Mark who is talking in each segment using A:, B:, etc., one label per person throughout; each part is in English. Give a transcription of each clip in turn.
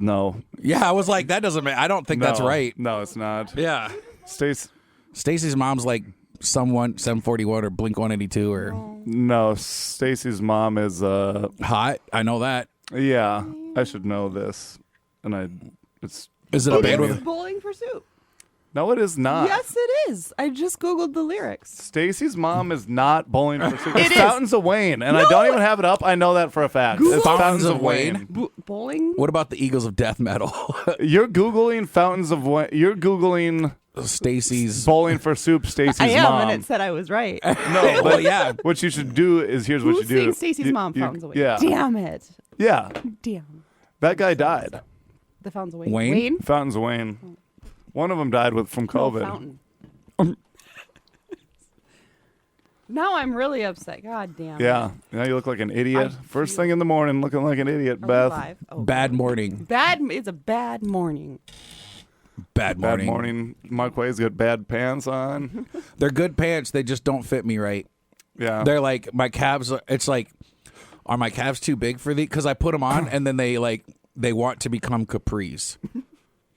A: No.
B: Yeah, I was like, that doesn't make. I don't think that's right.
A: No, it's not.
B: Yeah. Stacy's mom's like someone 741 or Blink 182 or.
A: No, Stacy's mom is
B: Hot. I know that.
A: Yeah, I should know this, and it's.
B: Is it a band
C: It's
B: with?
C: Bowling for Soup.
A: No, it is not.
C: Yes, it is. I just Googled the lyrics.
A: Stacy's mom is not Bowling for Soup.
C: It
A: It's
C: is.
A: Fountains of Wayne, and I don't even have it up. I know that for a fact. It's
B: Fountains of Wayne.
C: Bowling?
B: What about the Eagles of Death Metal?
A: You're Googling Fountains of Wayne. You're Googling
B: Stacy's.
A: Bowling for Soup, Stacy's
C: I am,
A: mom.
C: and it said I was right.
A: No,
B: Well,
A: but
B: yeah.
A: what you should do is here's what
C: Who's
A: you do.
C: saying Stacy's mom, Fountains of Wayne?
A: Yeah.
C: Damn it.
A: Yeah.
C: Damn.
A: That guy died.
C: The Fountains of Wayne.
B: Wayne?
A: Fountains of Wayne. One of them died from
C: No,
A: COVID.
C: Fountain. Now I'm really upset. God damn it.
A: Yeah. Now you look like an idiot. First thing in the morning, looking like an idiot,
C: Are we
A: Beth.
C: live? Oh,
B: Bad morning.
C: It's a bad morning.
B: Bad morning.
A: Bad morning. Marquez got bad pants on.
B: They're good pants. They just don't fit me right.
A: Yeah.
B: They're like my calves. It's like, are my calves too big for these? Because I put them on and then they want to become capris.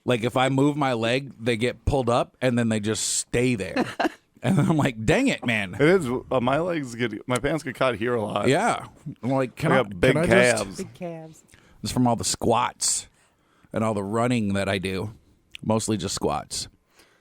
B: Like if I move my leg, they get pulled up and then they just stay there. And I'm like, dang it, man.
A: It is. My pants get caught here a lot.
B: Yeah. I'm like,
A: I got big calves.
C: Big calves.
B: It's from all the squats and all the running that I do. Mostly just squats.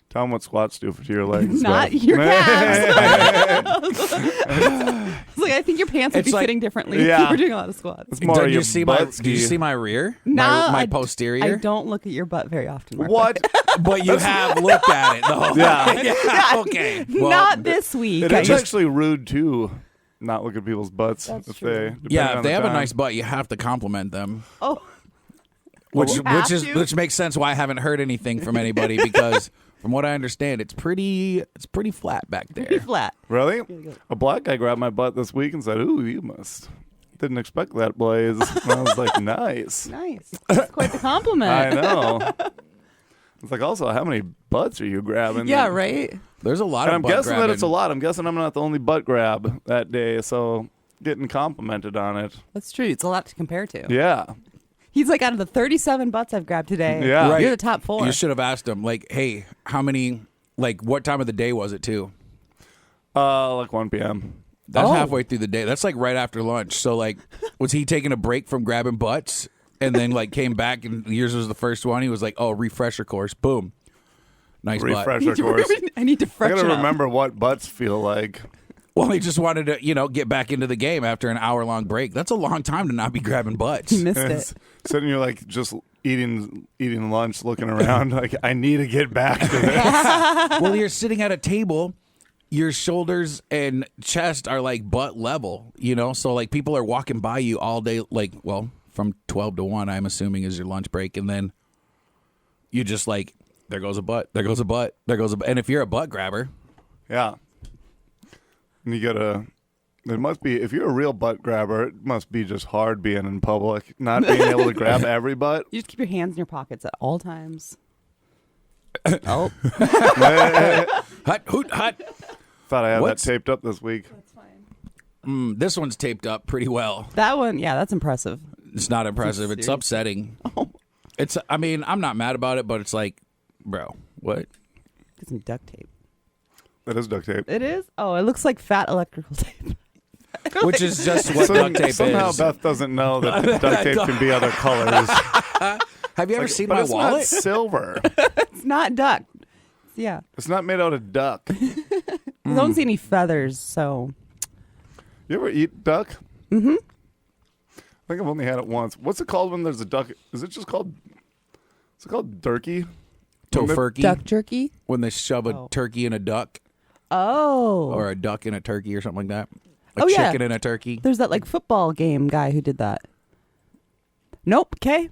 A: Tell them what squats do for your legs.
C: Not
A: Beth.
C: your calves. It's like I think your pants would
B: It's
C: be
B: like-
C: fitting differently if
A: Yeah.
C: you were doing a lot of squats.
A: It's more
B: Did
A: your
B: you see
A: butt
B: my? Did you
A: ski.
B: see my rear?
C: No,
B: my
C: I
B: posterior.
C: don't look at your butt very often. Mark.
A: What?
B: But you have looked at it, though.
A: Yeah.
B: Yeah. Okay. Well,
C: Not this week.
A: It
C: I
A: is
C: just-
A: actually rude to not look at people's butts
C: That's
A: if
C: true.
A: depending
B: yeah,
A: on
B: if they
A: the
B: have a
A: time.
B: nice butt, you have to compliment them.
C: Oh,
B: Which
C: You have to?
B: which makes sense why I haven't heard anything from anybody because from what I understand, it's pretty flat back
C: be
B: there.
C: flat.
A: Really?
C: good.
A: A black guy grabbed my butt this week and said, "Ooh, you must." Didn't expect that, Blaise. And I was like, "Nice."
C: Nice. That's quite the compliment.
A: I know. It's like, also, how many butts are you grabbing?
C: Yeah, right?
B: There's a lot
A: And
B: of
A: I'm
B: butt
A: guessing
B: grabbing.
A: that it's a lot. I'm guessing I'm not the only butt grab that day, so getting complimented on it.
C: That's true. It's a lot to compare to.
A: Yeah.
C: He's like, out of the 37 butts I've grabbed today,
A: Yeah.
B: Right.
C: you're the top 4.
B: You should have asked him, like, hey, how many, like, what time of the day was it, too?
A: Like 1 p.m.
B: That's
C: Oh.
B: halfway through the day. That's, like, right after lunch. So, like, was he taking a break from grabbing butts and then, like, came back and yours was the first one? He was like, oh, refresher course. Boom. Nice butt.
A: Refresher course.
C: I need to
A: I
C: freshen
A: gotta
C: up.
A: remember what butts feel like.
B: Well, he just wanted to, get back into the game after an hour-long break. That's a long time to not be grabbing butts.
C: You missed
A: It's
C: it.
A: sitting here like just eating lunch, looking around like I need to get back to this.
B: Well, you're sitting at a table. Your shoulders and chest are like butt level, So like people are walking by you all day, like, well, from 12 to 1, I'm assuming is your lunch break. And then you just like, there goes a butt, there goes a butt, there goes a butt. And if you're a butt grabber,
A: Yeah. And you gotta. It must be if you're a real butt grabber. It must be just hard being in public, not being able to grab every butt.
C: You just keep your hands in your pockets at all times. Oh.
B: hut, hoot, hut.
A: Thought I had
B: What's-
A: that taped up this week.
C: That's fine.
B: This one's taped up pretty well.
C: That one, yeah, that's impressive.
B: It's not impressive. It's
C: serious?
B: upsetting. It's. I mean, I'm not mad about it, but it's like, bro, what?
C: Get some duct tape.
A: That is duct tape.
C: It is? Oh, it looks like fat electrical tape.
B: Which is just what duct tape
A: Somehow
B: is.
A: Beth doesn't know that the duct tape can be other colors.
B: Have you ever seen
A: But
B: my
A: it's
B: wallet?
A: not silver.
C: It's not duck. Yeah.
A: It's not made out of duck.
C: I don't see any feathers, so.
A: You ever eat duck? Mm-hmm. I think I've only had it once. What's it called when there's a duck? Is it just called? Is it called turkey?
B: Tofurkey.
C: Duck jerky?
B: When they shove a
C: Oh.
B: turkey in a duck,
C: Oh.
B: or a duck in a turkey, or something like that. A
C: Oh, yeah.
B: chicken in a turkey.
C: There's that like football game guy who did that. Nope. Okay.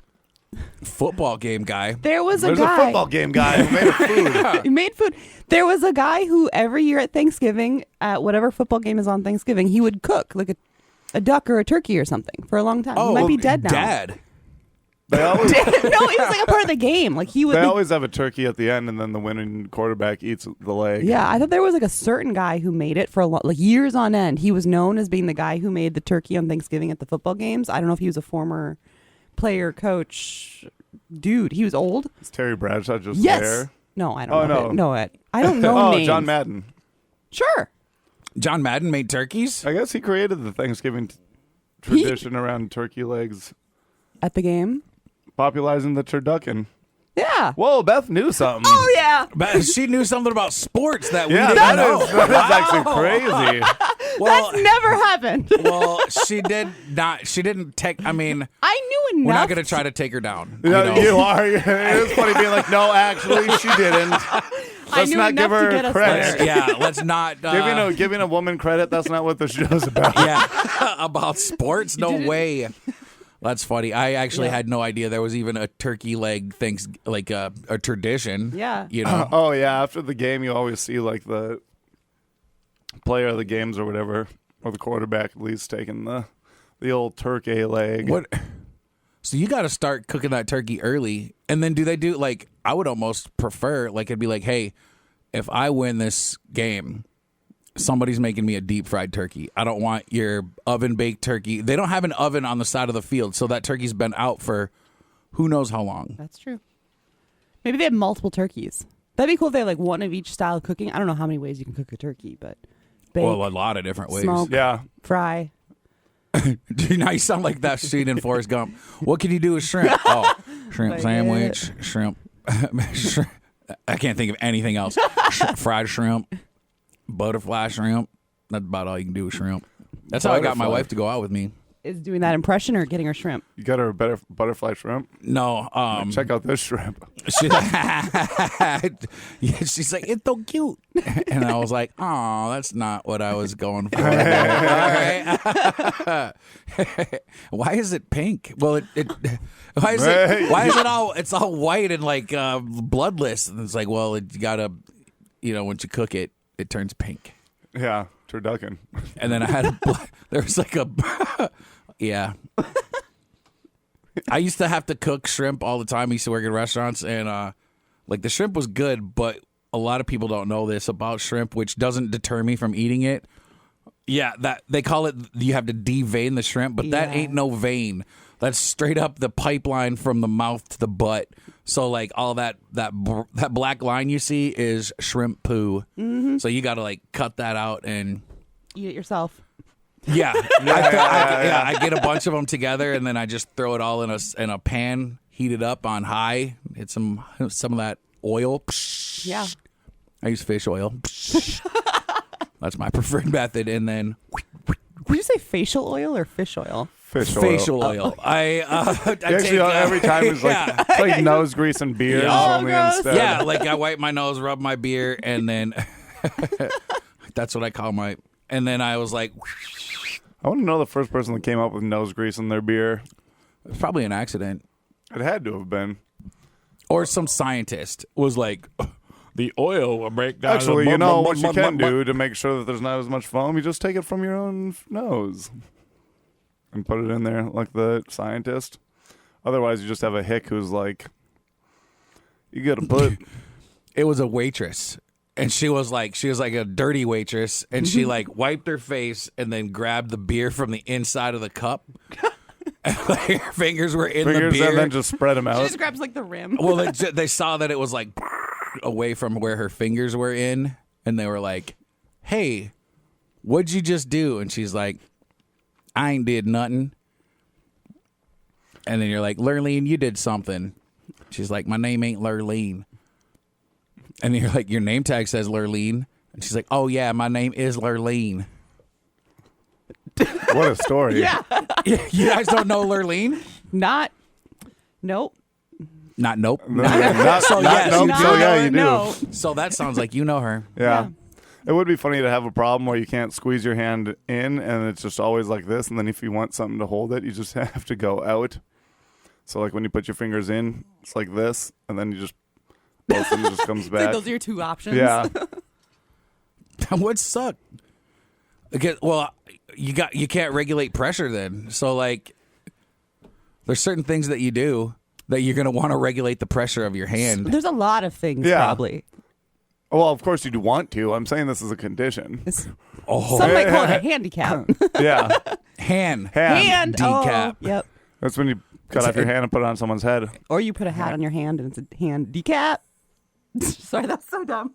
B: Football game guy.
C: There was
A: There's
C: a
A: a
C: guy.
A: football game guy who made a food.
C: He made food. There was a guy who every year at Thanksgiving, at whatever football game is on Thanksgiving, he would cook like a duck or a turkey or something for a long time. He might be dead now.
B: Dad.
A: They always,
C: No, he was like a part of the game. Like he would.
A: they always have a turkey at the end, and then the winning quarterback eats the leg.
C: Yeah, I thought there was like a certain guy who made it for a lot, like years on end. He was known as being the guy who made the turkey on Thanksgiving at the football games. I don't know if he was a former player, coach, dude. He was old.
A: Is Terry Bradshaw just
C: Yes.
A: there?
C: No, I don't know.
A: no.
C: I don't know
A: Oh,
C: names.
A: John Madden.
C: Sure.
B: John Madden made turkeys?
A: I guess he created the Thanksgiving tradition around turkey legs,
C: At the game.
A: popularizing the turducken.
C: Yeah.
A: Whoa, Beth knew something.
C: Oh, yeah.
B: But she knew something about sports that we
A: Yeah,
B: didn't
A: that
B: know.
A: is actually crazy.
B: Well,
C: That's never happened.
B: well, she did not. She didn't take. I mean,
C: I knew enough.
B: we're not going to try to take her down.
A: You are. It is funny being like, no, actually, she didn't. Let's
C: knew
A: not give
C: enough to
A: her
C: get us
A: credit.
C: there.
B: Yeah, let's not.
A: Giving a woman credit, that's not what the show's about.
B: Yeah, about sports? No way. That's funny. I actually had no idea there was even a turkey leg things like a tradition.
C: Yeah.
B: You know.
A: Oh, yeah. After the game, you always see like the player of the games or whatever, or the quarterback at least, taking the old turkey leg.
B: What? So you got to start cooking that turkey early, and then do they do like? I would almost prefer like it'd be like, hey, if I win this game, somebody's making me a deep fried turkey. I don't want your oven baked turkey. They don't have an oven on the side of the field, so that turkey's been out for who knows how long.
C: That's true. Maybe they have multiple turkeys. That'd be cool if they have like one of each style of cooking. I don't know how many ways you can cook a turkey, but bake,
B: Well, a lot of different ways.
C: smoke,
A: Yeah.
C: fry.
B: Now you sound like that scene in Forrest Gump. What can you do with shrimp? Oh, shrimp sandwich, shrimp. I can't think of anything else. Fried shrimp, butterfly shrimp. That's about all you can do with shrimp. That's how I got my
A: Butterfly.
C: Oh.
B: wife to go out with me.
C: Is doing that impression or getting her shrimp?
A: You got her a better butterfly shrimp?
B: No,
A: Check out this shrimp.
B: she, yeah, she's like, it's so cute. And I was like, oh, that's not what I was going for. All right. Why is it pink? Well, why is it all, it's all white and like bloodless? And it's like, well, you gotta, once you cook it, it turns pink.
A: Yeah, turducken.
B: And then I had there was like a yeah. I used to have to cook shrimp all the time. I used to work in restaurants, and like the shrimp was good, but a lot of people don't know this about shrimp, which doesn't deter me from eating it. Yeah, that they call it. You have to devein the shrimp, but that
C: Yeah.
B: ain't no vein. That's straight up the pipeline from the mouth to the butt. So like all that black line you see is shrimp poo. Mm-hmm. So you got to like cut that out and
C: Eat it yourself.
B: yeah. I get a bunch of them together and then I just throw it all in a pan, heat it up on high, hit some of that oil.
C: Yeah.
B: I use fish oil. That's my preferred method, and then
C: Did you say facial oil or fish oil?
A: Fish oil.
B: facial oil. I
A: Actually,
B: take,
A: every time it's like,
B: yeah.
A: it's like nose grease and beer
B: Yeah.
A: only
C: gross.
A: instead.
B: Yeah, like I wipe my nose, rub my beer, and then that's what I call my. And then I was like,
A: I want to know the first person that came up with nose grease in their beer.
B: it's probably an accident,
A: It had to have been.
B: or some scientist was like, the oil will break down.
A: Actually, you know what you can do to make sure that there's not as much foam? You just take it from your own nose and put it in there like the scientist. Otherwise, you just have a hick who's like, you got to put...
B: It was a waitress, and she was like a dirty waitress, and she like wiped her face and then grabbed the beer from the inside of the cup. And like, her fingers were in the
A: fingers
B: beer.
A: and then just spread them
C: She
A: out.
C: just grabs like the rim.
B: Well, they saw that it was like away from where her fingers were in, and they were like, "Hey, what'd you just do?" And she's like, "I ain't did nothing." And then you're like, "Lurleen, you did something." She's like, "My name ain't Lurleen." And then you're like, "Your name tag says Lurleen." And she's like, "Oh yeah, my name is Lurleen."
A: What a story.
C: Yeah.
B: You guys don't know Lurleen?
C: Nope.
B: Not nope.
A: Not,
B: So yes,
A: nope,
B: you
A: so
B: do.
A: yeah, you do.
C: No.
B: So that sounds like you know her.
A: Yeah. It would be funny to have a problem where you can't squeeze your hand in and it's just always like this. And then if you want something to hold it, you just have to go out. So like when you put your fingers in, it's like this. And then you just, both of them just comes
C: It's like
A: back.
C: those are your two options.
A: Yeah.
B: That would suck. Okay, well, you can't regulate pressure then. So like, there's certain things that you do that you're gonna want to regulate the pressure of your hand.
C: There's a lot of things
A: Yeah.
C: probably.
A: Well, of course you'd want to. I'm saying this is a condition.
C: Some
B: Oh,
C: might call it a handicap.
A: Yeah.
B: hand.
A: Hand.
C: Hand.
B: Decap.
C: Oh, yep.
A: That's when you Cut off your hand and put it on someone's head.
C: Or you put a hat on your hand and it's a hand decap. Sorry, that's so dumb.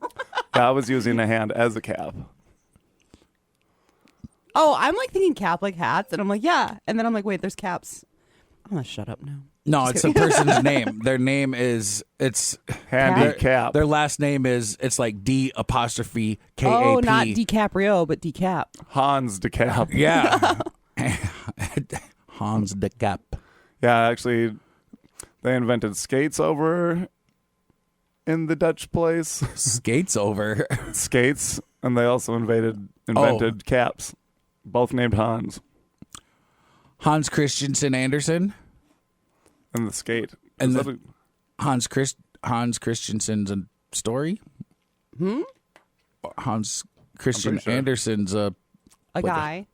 A: I was using a hand as a cap.
C: Oh, I'm like thinking cap like hats, and I'm like, yeah. And then I'm like, wait, there's caps. I'm gonna shut up now.
B: No, it's a person's name. Their name is
A: Handy cap.
B: Their last name is like D apostrophe K-A-P.
C: Oh, not DiCaprio, but decap.
A: Hans de Cap.
B: Yeah. Hans de Cap.
A: Yeah, actually, they invented skates over in the Dutch place.
B: Skates over.
A: Skates, and they also invented caps. Both named Hans.
B: Hans Christensen Andersen.
A: And the skate.
B: And Hans Christensen's a story? Hans Christian
A: sure.
B: Andersen's
C: A guy.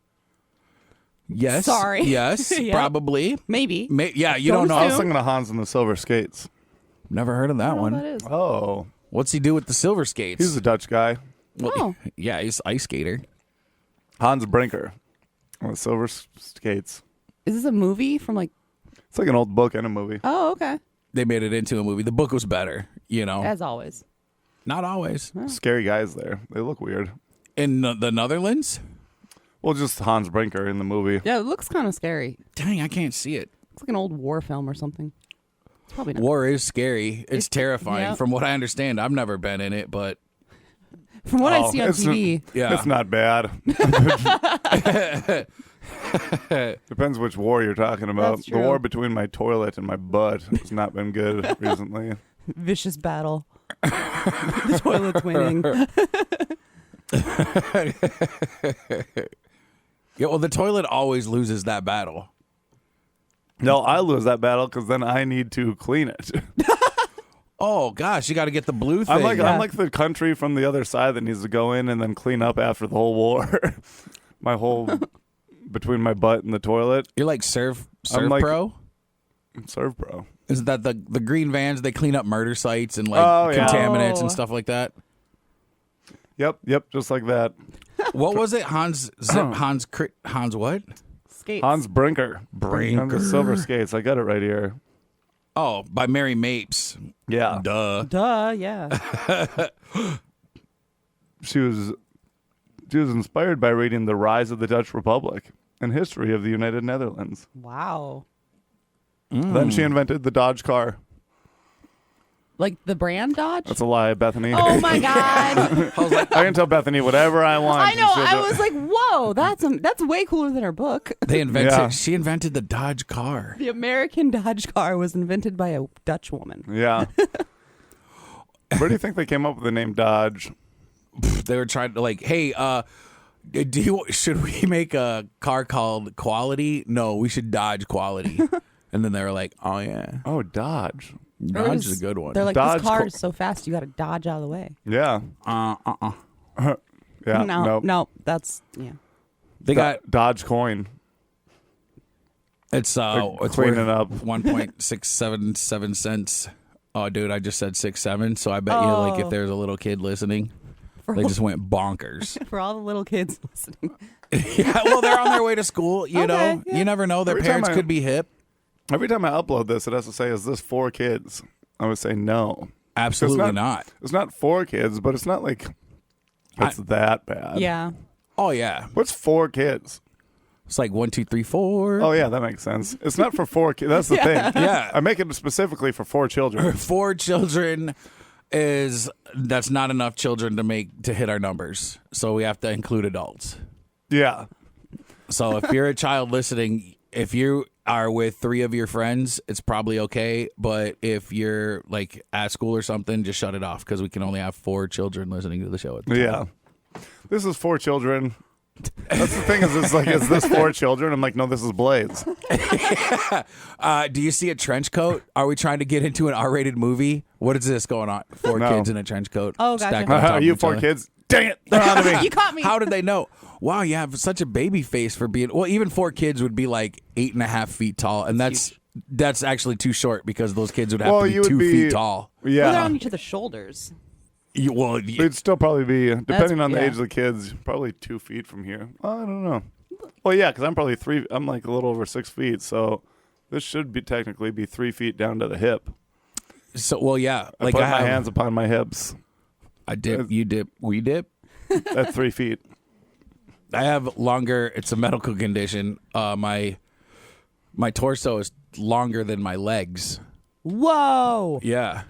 B: Yes.
C: Sorry.
B: Yes,
C: Yep.
B: probably.
C: Maybe.
B: Yeah, you
C: Don't
B: don't know.
A: I was thinking of Hans and the Silver Skates.
B: Never heard of
C: I
B: that
C: don't know
B: one.
C: what that is.
A: Oh.
B: What's he do with the silver skates?
A: He's a Dutch guy.
B: Well,
C: Oh.
B: yeah, he's ice skater.
A: Hans Brinker. The Silver Skates.
C: Is this a movie from like...
A: It's like an old book and a movie.
C: Oh, okay.
B: They made it into a movie. The book was better,
C: As always.
B: Not always.
A: Scary guys there. They look weird.
B: In the Netherlands?
A: Well, just Hans Brinker in the movie.
C: Yeah, it looks kind of scary.
B: Dang, I can't see it.
C: It's like an old war film or something. It's probably not.
B: War is scary. It's terrifying.
C: yeah.
B: From what I understand, I've never been in it, but
C: From what I see on
A: it's
C: TV.
B: yeah.
A: It's not bad. Depends which war you're talking about.
C: That's
A: The
C: true.
A: war between my toilet and my butt has not been good recently.
C: Vicious battle. The toilet's winning.
B: Yeah, well, the toilet always loses that battle.
A: No, I lose that battle because then I need to clean it.
B: Oh gosh, you got to get the blue thing.
A: I'm like the country from the other side that needs to go in and then clean up after the whole war. My whole between my butt and the toilet.
B: You're like Serve
A: like-
B: Pro.
A: Serve bro.
B: Isn't that the green vans? They clean up murder sites and like
A: Oh, yeah.
B: contaminants
C: Oh.
B: and stuff like that.
A: Yep, just like that.
B: What was it? Hans what?
C: Skates.
A: Hans Brinker.
B: Brinker.
A: On the Silver Skates. I got it right here.
B: Oh, by Mary Mapes.
A: Yeah.
B: Duh.
C: Duh, yeah.
A: She was inspired by reading The Rise of the Dutch Republic and History of the United Netherlands.
C: Wow.
A: Then she invented the Dodge car.
C: Like the brand Dodge?
A: That's a lie, Bethany.
C: Oh my God.
A: I can tell Bethany whatever I want.
C: I know.
A: She'll
C: I
A: do-
C: was like, whoa, that's way cooler than her book.
B: They invented.
A: Yeah.
B: She invented the Dodge car.
C: The American Dodge car was invented by a Dutch woman.
A: Yeah. Where do you think they came up with the name Dodge?
B: They were trying to like, hey, should we make a car called Quality? No, we should Dodge Quality. And then they were like, oh yeah,
A: Oh, Dodge.
B: Dodge is a good one.
C: They're like,
A: Dodge
C: this car
A: co-
C: is so fast, you got to dodge out of the way.
A: Yeah. Yeah.
C: No, that's, yeah.
B: They got
A: Dodge coin.
B: it's it's
A: cleaning
B: worth
A: up.
B: 1.677 cents. Oh, dude, I just said 6.7. So I bet you, like, if there's a little kid listening,
C: For,
B: they just went bonkers.
C: for all the little kids listening.
B: Yeah, well, they're on their way to school. You
C: Okay,
B: know,
C: yeah.
B: you never know. Their
A: Every time
B: parents
A: I-
B: could be hip.
A: Every time I upload this, it has to say, is this for kids? I would say no.
B: Absolutely not.
A: It's not for kids, but it's not like it's that bad.
C: Yeah.
B: Oh yeah,
A: What's for kids?
B: it's like 1, 2, 3, 4.
A: Oh, yeah, that makes sense. It's not for 4 kids. That's the thing.
B: Yeah.
A: I make it specifically for 4 children.
B: 4 children that's not enough children to hit our numbers. So we have to include adults.
A: Yeah.
B: So if you're a child listening, if you are with 3 of your friends, it's probably okay. But if you're like at school or something, just shut it off because we can only have 4 children listening to the show at the time.
A: Yeah. This is 4 children. That's the thing is is this 4 children? I'm like, no, this is Blaise.
B: Do you see a trench coat? Are we trying to get into an R-rated movie? What is this going on? 4
A: No.
B: kids in a trench coat.
C: Oh, gotcha.
B: stacked on top
A: Are
B: of
A: you
B: each
A: 4
B: other.
A: kids? Dang it. They're on to me.
C: You caught me.
B: How did they know? Wow, you have such a baby face for being. Well, even 4 kids would be like 8.5 feet tall, and that's actually too short because those kids would have
A: Well,
B: to be
A: you would
B: 2
A: be-
B: feet tall.
C: Well, they're
A: Yeah.
C: on each other's shoulders.
A: It'd still probably be, depending on the
C: yeah.
A: age of the kids, probably 2 feet from here. I don't know. Well, yeah, because I'm probably 3. I'm like a little over 6 feet, so This should be technically be 3 feet down to the hip.
B: So, well, yeah.
A: I put my hands upon my hips.
B: I dip, you dip, we dip.
A: At 3 feet.
B: I have longer. It's a medical condition. My torso is longer than my legs.
C: Whoa.
B: Yeah.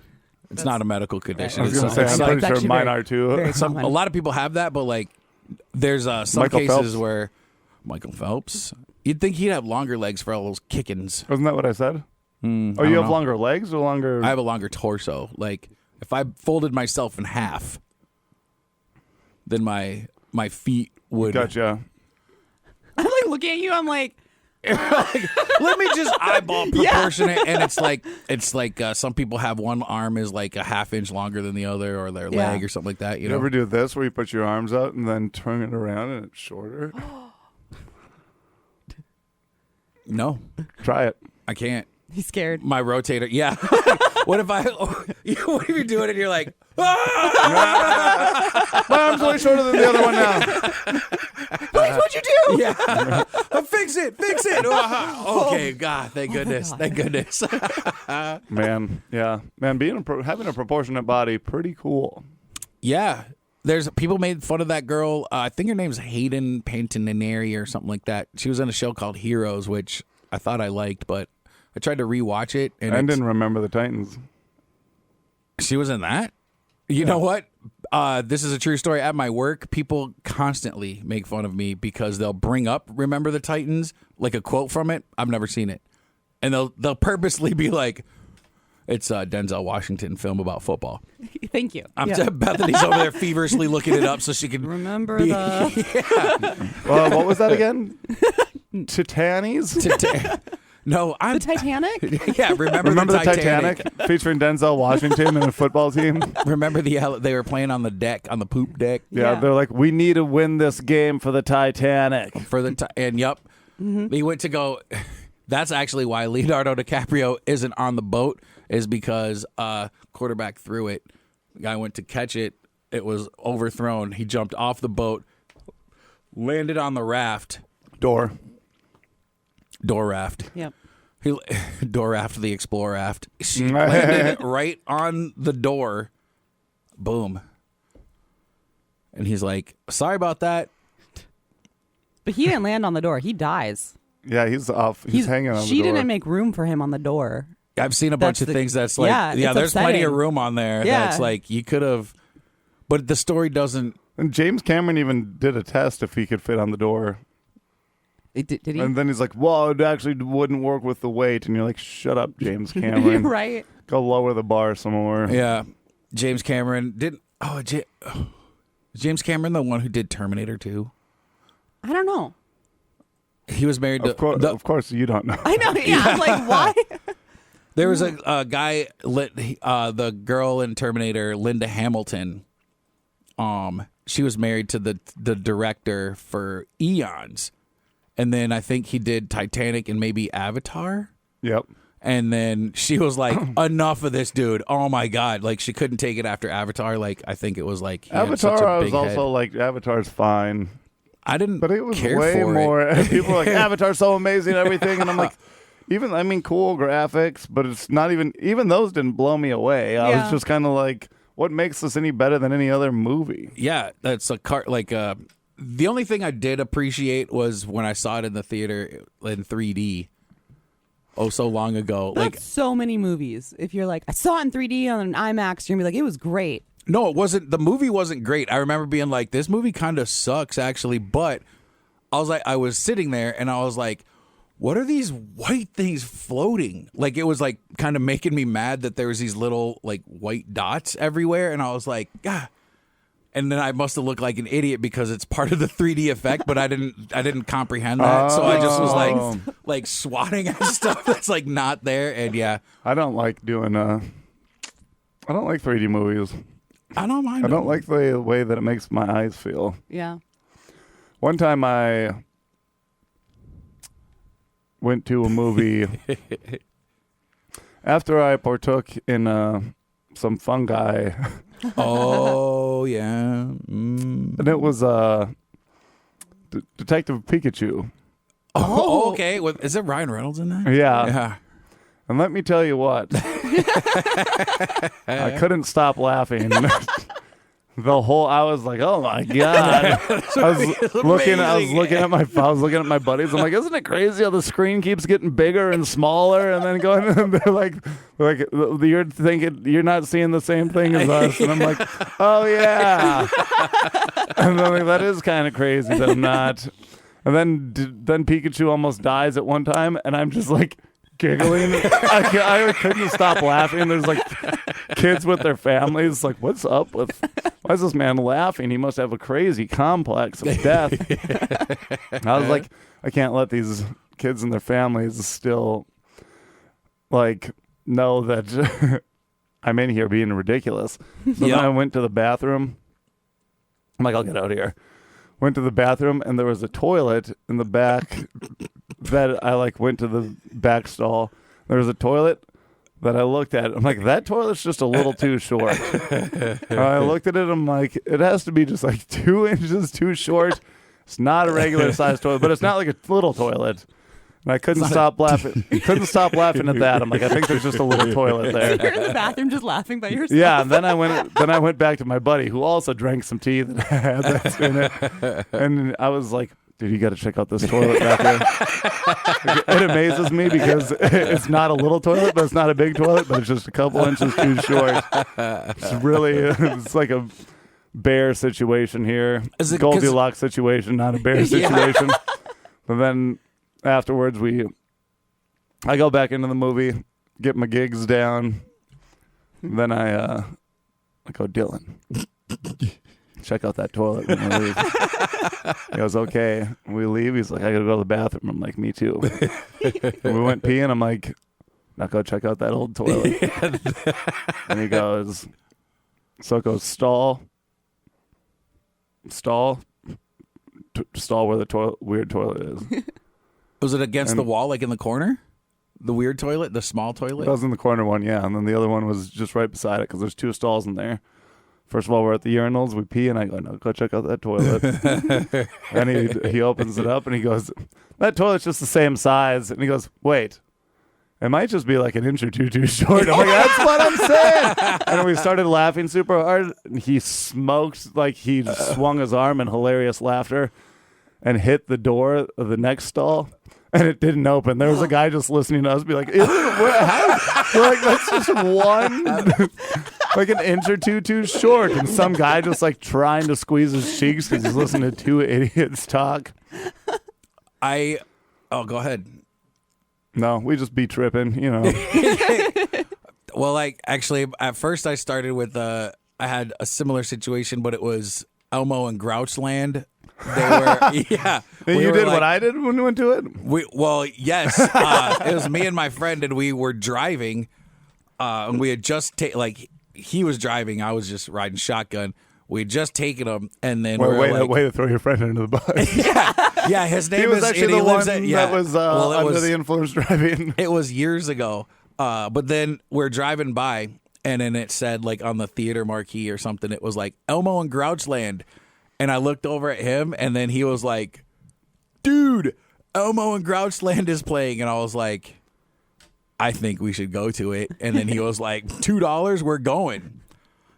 B: It's not a medical condition.
A: I was going to say, I'm pretty sure mine are too.
B: A lot of people have that, but like, there's some
A: Michael
B: cases
A: Phelps.
B: where Michael Phelps, you'd think he'd have longer legs for all those kickings.
A: Wasn't that what I said? You have longer legs or longer?
B: I have a longer torso. Like, if I folded myself in half, then my feet would.
A: Gotcha.
C: I'm like looking at you. I'm like,
B: let me just eyeball proportionate, and it's like some people have one arm is like a half inch longer than the other, or their leg or something like that. You know?
A: ever do this where you put your arms out and then turn it around and it's shorter?
B: No,
A: Try it.
B: I can't.
C: he's scared.
B: My rotator, yeah. What if you're doing it and you're like, ah!
A: My arm's way shorter than the other one now.
C: Blaise, what'd you do?
B: Yeah. Fix it. Okay, God, thank goodness. Thank goodness.
A: Man, yeah. Man, having a proportionate body, pretty cool.
B: Yeah. There's people made fun of that girl. I think her name's Hayden Panettiere or something like that. She was in a show called Heroes, which I thought I liked, but I tried to rewatch it. And
A: I didn't remember the Titans.
B: She was in that? You know what? This is a true story. At my work, people constantly make fun of me because they'll bring up Remember the Titans, like a quote from it. I've never seen it. And they'll purposely be like, it's a Denzel Washington film about football.
C: Thank you.
B: Bethany's over there feverishly looking it up so she can
C: remember
B: be,
C: the.
A: What was that again? Titanes?
B: No, I'm
C: The Titanic?
B: Yeah, remember the Titanic
A: featuring Denzel Washington and a football team.
B: Remember they were playing on the deck, on the poop deck.
A: Yeah, they're like, we need to win this game for the Titanic.
B: And he went to go. That's actually why Leonardo DiCaprio isn't on the boat, is because quarterback threw it. The guy went to catch it. It was overthrown. He jumped off the boat, landed on the raft. Door raft.
C: Yep.
B: Door raft, the Explorer raft. She landed right on the door. Boom. And he's like, sorry about that.
C: But he didn't land on the door. He dies.
A: Yeah, he's off. He's hanging on the door.
C: She didn't make room for him on the door.
B: I've seen a bunch of things that's like,
C: yeah,
B: there's
C: upsetting.
B: plenty of room on there.
C: Yeah.
B: That's like, you could have, but the story doesn't.
A: And James Cameron even did a test if he could fit on the door.
C: Did he?
A: And then he's like, well, it actually wouldn't work with the weight. And you're like, shut up, James Cameron.
C: Right.
A: Go lower the bar some more.
B: Yeah. James Cameron didn't. James Cameron, the one who did Terminator 2?
C: I don't know.
B: He was married to.
A: Of course, you don't know.
C: I know. Yeah. I'm like, why?
B: There was a guy, the girl in Terminator, Linda Hamilton. She was married to the director for eons. And then I think he did Titanic and maybe Avatar.
A: Yep.
B: And then she was like, enough of this dude. Oh, my God. Like, she couldn't take it after Avatar. Like, I think it was like, he
A: Avatar,
B: had such a
A: I
B: big
A: was also
B: head.
A: like, Avatar's fine.
B: I didn't
A: But it was
B: care
A: way
B: for
A: more.
B: it.
A: People were like, Avatar's so amazing and everything. And I'm like, cool graphics, but it's not even those didn't blow me away. I was just kind of like, what makes this any better than any other movie?
B: Yeah, that's the only thing I did appreciate was when I saw it in the theater in 3D. Oh, so long ago.
C: That's so many movies. If you're like, I saw it in 3D on an IMAX, you're going to be like, it was great.
B: No, it wasn't. The movie wasn't great. I remember being like, this movie kind of sucks, actually. But I was sitting there and I was like, what are these white things floating? Like, it was like kind of making me mad that there was these little like white dots everywhere. And I was like, ah. And then I must have looked like an idiot because it's part of the 3D effect, but I didn't comprehend that. So I just was like swatting at stuff that's like not there. And yeah,
A: I don't like 3D movies.
B: I don't mind.
A: I don't like the way that it makes my eyes feel.
C: Yeah.
A: One time I went to a movie after I partook in some fungi.
B: Oh, yeah.
A: And it was Detective Pikachu.
B: Oh, okay. Is it Ryan Reynolds in that?
A: Yeah. And let me tell you what, I couldn't stop laughing. I was like, oh my God. I was looking at my buddies. I'm like, isn't it crazy how the screen keeps getting bigger and smaller and then going, and they're like, you're thinking you're not seeing the same thing as us. And I'm like, oh yeah. And I'm like, that is kind of crazy that I'm not. And then Pikachu almost dies at one time, and I'm just like giggling. I couldn't stop laughing. There's like kids with their families. Like, what's up with? Why is this man laughing? He must have a crazy complex of death. I was like, I can't let these kids and their families still like know that I'm in here being ridiculous. So then I went to the bathroom. I'm like, I'll get out of here. Went to the bathroom, and there was a toilet in the back that I like went to the back stall. There was a toilet that I looked at. I'm like, that toilet's just a little too short. I looked at it. I'm like, it has to be just like 2 inches too short. It's not a regular sized toilet, but it's not like a little toilet. And I couldn't stop laughing. Couldn't stop laughing at that. I'm like, I think there's just a little toilet there.
C: You're in the bathroom just laughing by yourself.
A: Yeah, and then I went back to my buddy who also drank some tea that I had that's in it. And I was like, dude, you got to check out this toilet back here. It amazes me because it's not a little toilet, but it's not a big toilet, but it's just a couple inches too short. It's like a bear situation here. Goldilocks situation, not a bear situation. But then afterwards, I go back into the movie, get my gigs down. Then I go, Dylan, check out that toilet when we leave. He goes, okay. We leave. He's like, I gotta go to the bathroom. I'm like, me too. We went peeing. I'm like, now go check out that old toilet. And he goes, so it goes stall where the weird toilet is.
B: Was it against the wall, like in the corner? The weird toilet, the small toilet?
A: That was in the corner one, yeah. And then the other one was just right beside it because there's 2 stalls in there. First of all, we're at the urinals. We pee, and I go, no, go check out that toilet. And he opens it up, and he goes, that toilet's just the same size. And he goes, wait, it might just be like an inch or two too short. I'm like, that's what I'm saying. And we started laughing super hard. And he smoked, like he swung his arm in hilarious laughter and hit the door of the next stall. And it didn't open. There was a guy just listening to us be like, we're like, that's just one, like an inch or two too short. And some guy just like trying to squeeze his cheeks because he's listening to 2 idiots talk.
B: Go ahead.
A: No, we just be tripping, you know.
B: Well, like actually, at first I started with, I had a similar situation, but it was Elmo and Grouchland. They were, yeah.
A: You did what I did when we went to it?
B: Yes. It was me and my friend, and we were driving. And we had just he was driving, I was just riding shotgun. We had just taken him, and then
A: way to throw your friend under the bus.
B: yeah. His name
A: was actually the one that was under the influence driving.
B: It was years ago. But then we're driving by, and then it said like on the theater marquee or something, it was like Elmo and Grouchland. And I looked over at him, and then he was like, dude, Elmo and Grouchland is playing. And I was like, I think we should go to it. And then he was like, $2, we're going.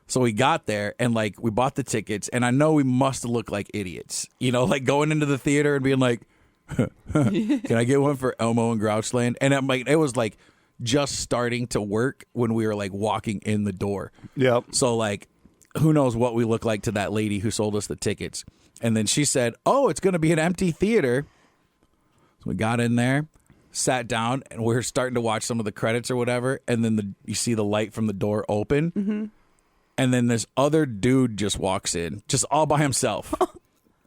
B: So we got there, and like we bought the tickets, and I know we must have looked like idiots. You know, like going into the theater and being like, can I get one for Elmo and Grouchland? And I'm like, it was like just starting to work when we were like walking in the door.
A: Yep.
B: So like, who knows what we look like to that lady who sold us the tickets. And then she said, oh, it's going to be an empty theater. So we got in there, sat down, and we're starting to watch some of the credits or whatever. And then you see the light from the door open. Mm-hmm. And then this other dude just walks in, just all by himself.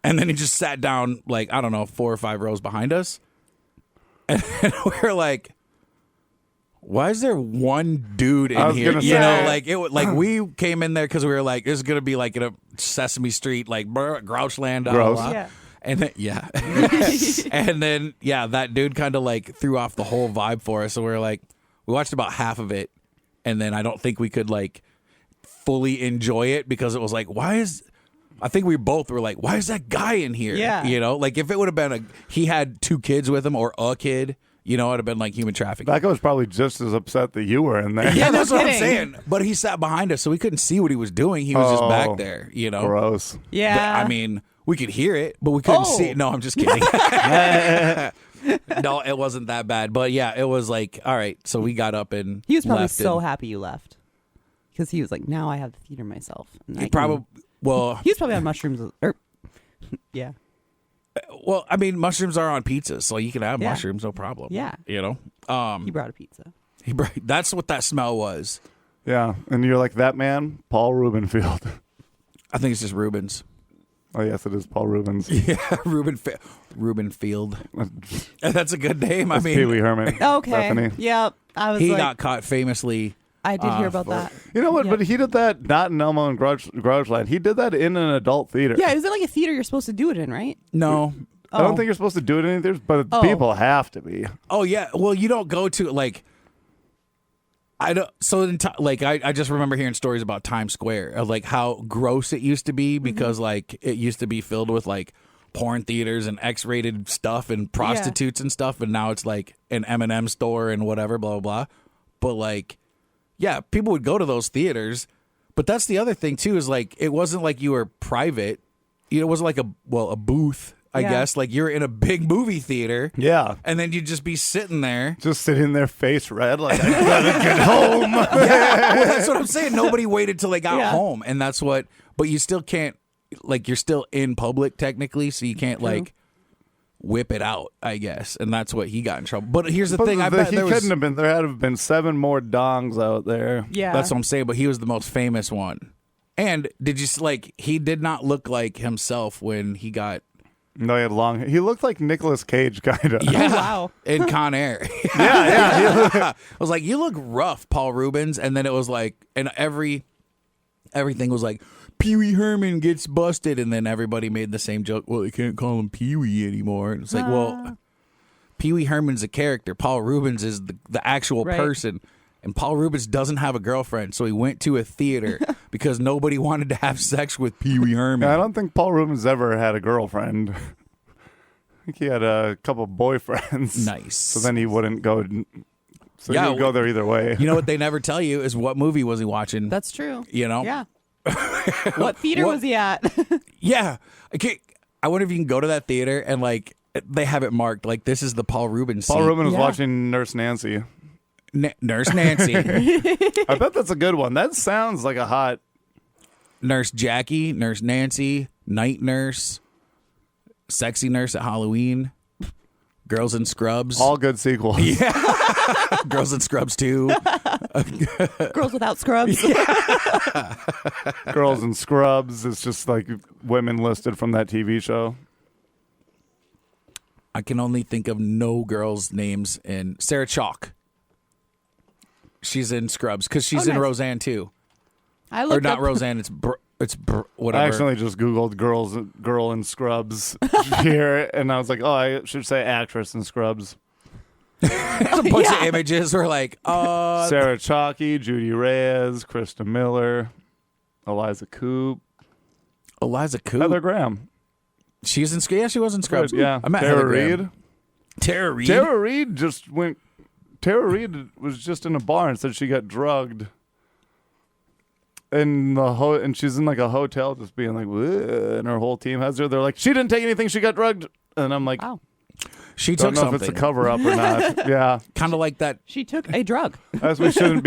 B: And then he just sat down, like, I don't know, 4 or 5 rows behind us. And we're like, why is there one dude in here? You know, like we came in there because we were like, this is gonna be like in a Sesame Street, like Grouchland, blah, blah. Yeah. And then and then that dude kind of like threw off the whole vibe for us. So we were like, we watched about half of it, and then I don't think we could like fully enjoy it because it was like, I think we both were like, why is that guy in here?
C: Yeah,
B: you know, like if it would have been he had 2 kids with him or a kid. You know, it'd have been like human trafficking.
A: That guy was probably just as upset that you were in there.
B: Yeah, that's
C: no
B: what I'm
C: kidding.
B: saying. But he sat behind us, so we couldn't see what he was doing. He was just back there, you know.
A: Gross.
C: Yeah.
B: I mean, we could hear it, but we couldn't see it. No, I'm just kidding. No, it wasn't that bad. But yeah, it was like, all right. So we got up and
C: he was probably
B: left
C: so
B: and
C: happy you left because he was like, now I have the theater myself. And
B: He probably, well,
C: he was probably on mushrooms. Yeah.
B: well, I mean, mushrooms are on pizza, so you can have
C: Yeah.
B: mushrooms, no problem.
C: Yeah.
B: You know?
C: He brought a pizza.
B: That's what that smell was.
A: Yeah, and you're like, that man, Paul Rubenfield.
B: I think it's just Rubens.
A: Oh, yes, it is Paul Rubens.
B: Yeah, Ruben Field. That's a good name. I mean,
A: Pee Wee Herman.
C: Okay.
A: Bethany.
C: Yep. I was
B: he
C: like,
B: got caught famously.
C: I did hear about that.
A: You know what?
C: Yep.
A: But he did that not in Elmo and Grouchland. He did that in an adult theater.
C: Yeah, it was like a theater you're supposed to do it in, right?
B: No.
A: I don't think you're supposed to do it in any theaters, but
C: Oh.
A: people have to be.
B: Oh yeah. Well, you don't go to like. I don't. So like I just remember hearing stories about Times Square of like how gross it used to be because like it used to be filled with like porn theaters and X-rated stuff and prostitutes and stuff, and now it's like an Eminem store and whatever, blah blah blah. But like, yeah, people would go to those theaters. But that's the other thing too is like it wasn't like you were private. You know, it wasn't like a booth. I
C: Yeah.
B: guess like you're in a big movie theater.
A: Yeah.
B: And then you'd just be sitting there.
A: Just sitting there, face red, like, I gotta get home.
B: Yeah, well, that's what I'm saying. Nobody waited till they got
C: Yeah.
B: home, and that's what. But you still can't, like, you're still in public technically, so you can't like whip it out, I guess, and that's what he got in trouble. But here's the thing: I bet
A: he
B: there was.
A: couldn't have been. There had to have been 7 more dongs out there.
C: Yeah.
B: That's what I'm saying. But he was the most famous one. And did you like? He did not look like himself when he got.
A: No, he had long. He looked like Nicolas Cage, kind of.
B: Yeah,
C: wow.
B: in Con Air.
A: yeah.
B: I was like, you look rough, Paul Rubens, and then it was like, and everything was like, Pee Wee Herman gets busted, and then everybody made the same joke. Well, you can't call him Pee Wee anymore. And it's like, well, Pee Wee Herman's a character. Paul Rubens is the actual
C: Right.
B: person, and Paul Rubens doesn't have a girlfriend, so he went to a theater because nobody wanted to have sex with Pee Wee Herman.
A: I don't think Paul Rubens ever had a girlfriend. I think he had a couple boyfriends.
B: Nice.
A: So then he wouldn't go. So
B: Yeah,
A: he would go there either way.
B: You know what they never tell you is what movie was he watching?
C: That's true.
B: You know?
C: Yeah. What theater
B: What-
C: was he at?
B: Yeah. Okay. I wonder if you can go to that theater and like they have it marked like this is the Paul Rubens
A: Paul
B: seat.
A: Rubens was
C: Yeah.
A: watching Nurse Nancy.
B: Nurse Nancy,
A: I bet that's a good one. That sounds like a hot.
B: Nurse Jackie, Nurse Nancy, Night Nurse, Sexy Nurse at Halloween, Girls in Scrubs,
A: All good sequels.
B: Girls in Scrubs 2.
C: Girls Without Scrubs.
A: Girls in Scrubs. It's just like women listed from that TV show.
B: I can only think of no girls' names in Sarah Chalk. She's in Scrubs because she's
C: Oh,
B: in
C: nice.
B: Roseanne too.
C: I
B: Or
C: looked
B: not
C: up,
B: Roseanne, it's whatever.
A: I accidentally just Googled girl in Scrubs here, and I was like, oh, I should say actress in Scrubs.
B: There's a bunch of images where like,
A: Sarah Chalky, Judy Reyes, Krista Miller, Eliza Coupe,
B: Eliza Coupe.
A: Heather Graham.
B: She's in Scrubs. Yeah, she was in Scrubs.
A: Yeah.
B: I met
A: Tara
B: Heather Graham.
A: Reid.
B: Tara Reid.
A: Tara Reid just went. Tara Reid was just in a bar and said she got drugged. And and she's in like a hotel, just being like, "Whoa," and her whole team has her. They're like, she didn't take anything. She got drugged. And I'm like,
C: wow.
B: She
A: don't
B: took
A: know if it's a
B: something.
A: cover up or not. Yeah,
B: Kind of like that.
C: She took a drug.
A: as we shouldn't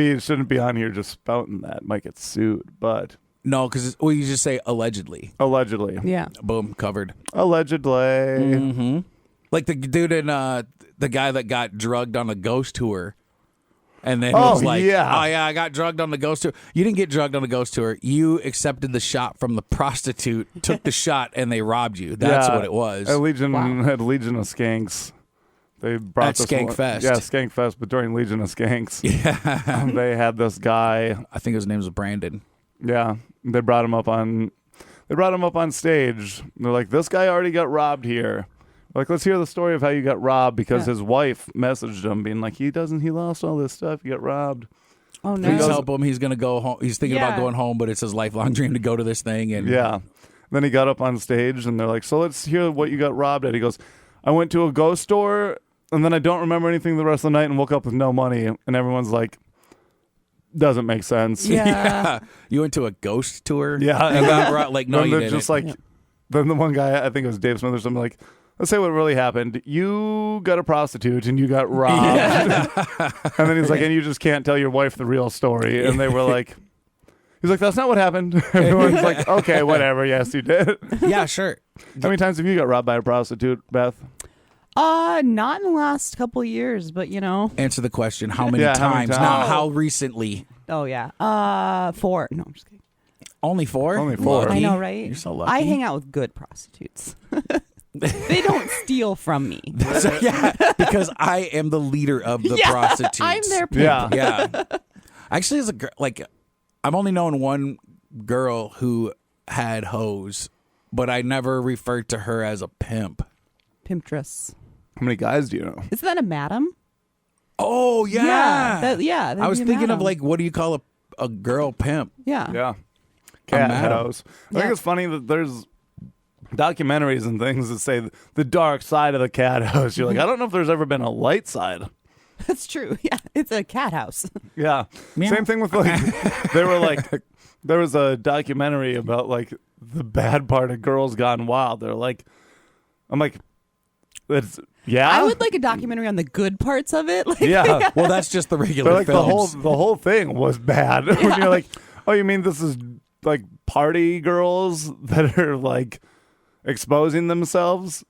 A: be on here just spouting that. Might get sued, but
B: No, because you just say allegedly.
A: allegedly,
C: Yeah.
B: Boom, covered.
A: allegedly.
B: Like the dude in the guy that got drugged on a ghost tour. And then
A: Oh,
B: was like,
A: yeah.
B: oh, yeah, I got drugged on the ghost tour. You didn't get drugged on the ghost tour. You accepted the shot from the prostitute, took the shot, and they robbed you. That's
A: Yeah.
B: what it was.
A: At Legion had Legion of Skanks. They brought
B: At
A: this
B: Skank
A: one-
B: Fest.
A: Yeah, Skank Fest, but during Legion of Skanks,
B: Yeah.
A: they had this guy.
B: I think his name was Brandon.
A: Yeah, they brought him up on stage. They're like, this guy already got robbed here. Like, let's hear the story of how you got robbed, because his wife messaged him being like, he lost all this stuff. He got robbed.
C: Oh,
B: Please
C: no.
B: help him. He's going to go home. He's thinking about
C: Yeah.
B: going home, but it's his lifelong dream to go to this thing. And
A: Yeah. Then he got up on stage and they're like, so let's hear what you got robbed at. He goes, I went to a ghost store and then I don't remember anything the rest of the night and woke up with no money, and everyone's like, doesn't make sense.
C: Yeah.
B: You went to a ghost tour?
A: Yeah,
B: And got like, no,
A: then
B: you
A: they're
B: didn't.
A: just like, then the one guy, I think it was Dave Smith or something, like, let's say what really happened. You got a prostitute and you got robbed. And then he's like, and you just can't tell your wife the real story. And they were like, he's like, that's not what happened. Everyone's like, okay, whatever. Yes, you did.
B: Yeah, sure.
A: How many times have you got robbed by a prostitute, Beth?
C: Not in the last couple of years, but
B: Answer the question. How many
A: Yeah, how many
B: times?
A: times?
B: Not how recently.
C: Oh yeah. 4. No, I'm just kidding.
B: Only 4?
A: Only 4.
B: Lucky.
C: I know, right?
B: You're so lucky.
C: I hang out with good prostitutes. They don't steal from me.
B: Yeah, because I am the leader of the prostitutes.
C: I'm their pimp.
A: Yeah.
B: Yeah. Actually, as a girl, like, I've only known one girl who had hoes, but I never referred to her as a pimp.
C: Pimptress.
A: How many guys do you know?
C: Isn't that a madam?
B: Oh, yeah.
C: that'd
B: I was
C: be a
B: thinking of,
C: madam.
B: like, what do you call a girl pimp?
C: Yeah.
A: Yeah. Cat
B: madam.
A: house. I
C: Yeah.
A: think it's funny that there's documentaries and things that say the dark side of the cat house. You're like, I don't know if there's ever been a light side.
C: That's true. Yeah. It's a cat house.
A: Yeah.
B: Meow.
A: Same thing with like, they were like, there was a documentary about like the bad part of Girls Gone Wild. They're like, I'm like, it's, yeah.
C: I would like a documentary on the good parts of it. Like,
A: Yeah.
B: Well, that's just the regular
A: They're like
B: films.
A: the whole thing was bad. When you're like, oh, you mean this is like party girls that are like exposing themselves?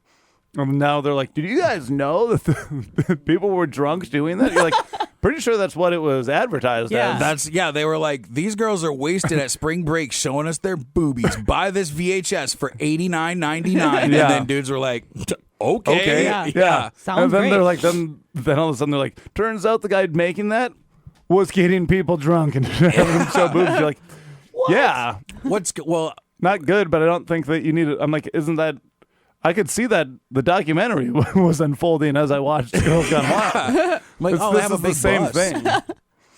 A: And now they're like, did you guys know that the people were drunk doing that? You're like, pretty sure that's what it was advertised
C: Yeah.
A: as.
B: They were like, these girls are wasted at spring break showing us their boobies. Buy this VHS for $89.99.
A: Yeah.
B: And then dudes were like, okay.
A: Okay.
C: Yeah. Sounds
A: and then
C: great.
A: they're like, then all of a sudden they're like, turns out the guy making that was getting people drunk and having them show boobs. You're like, yeah,
B: Well,
A: not good, but I don't think that you need it. I'm like, isn't that? I could see that the documentary was unfolding as I watched Girls Gone Wild.
B: like,
A: This
B: they have a
A: is
B: big
A: the same
B: bus.
A: thing.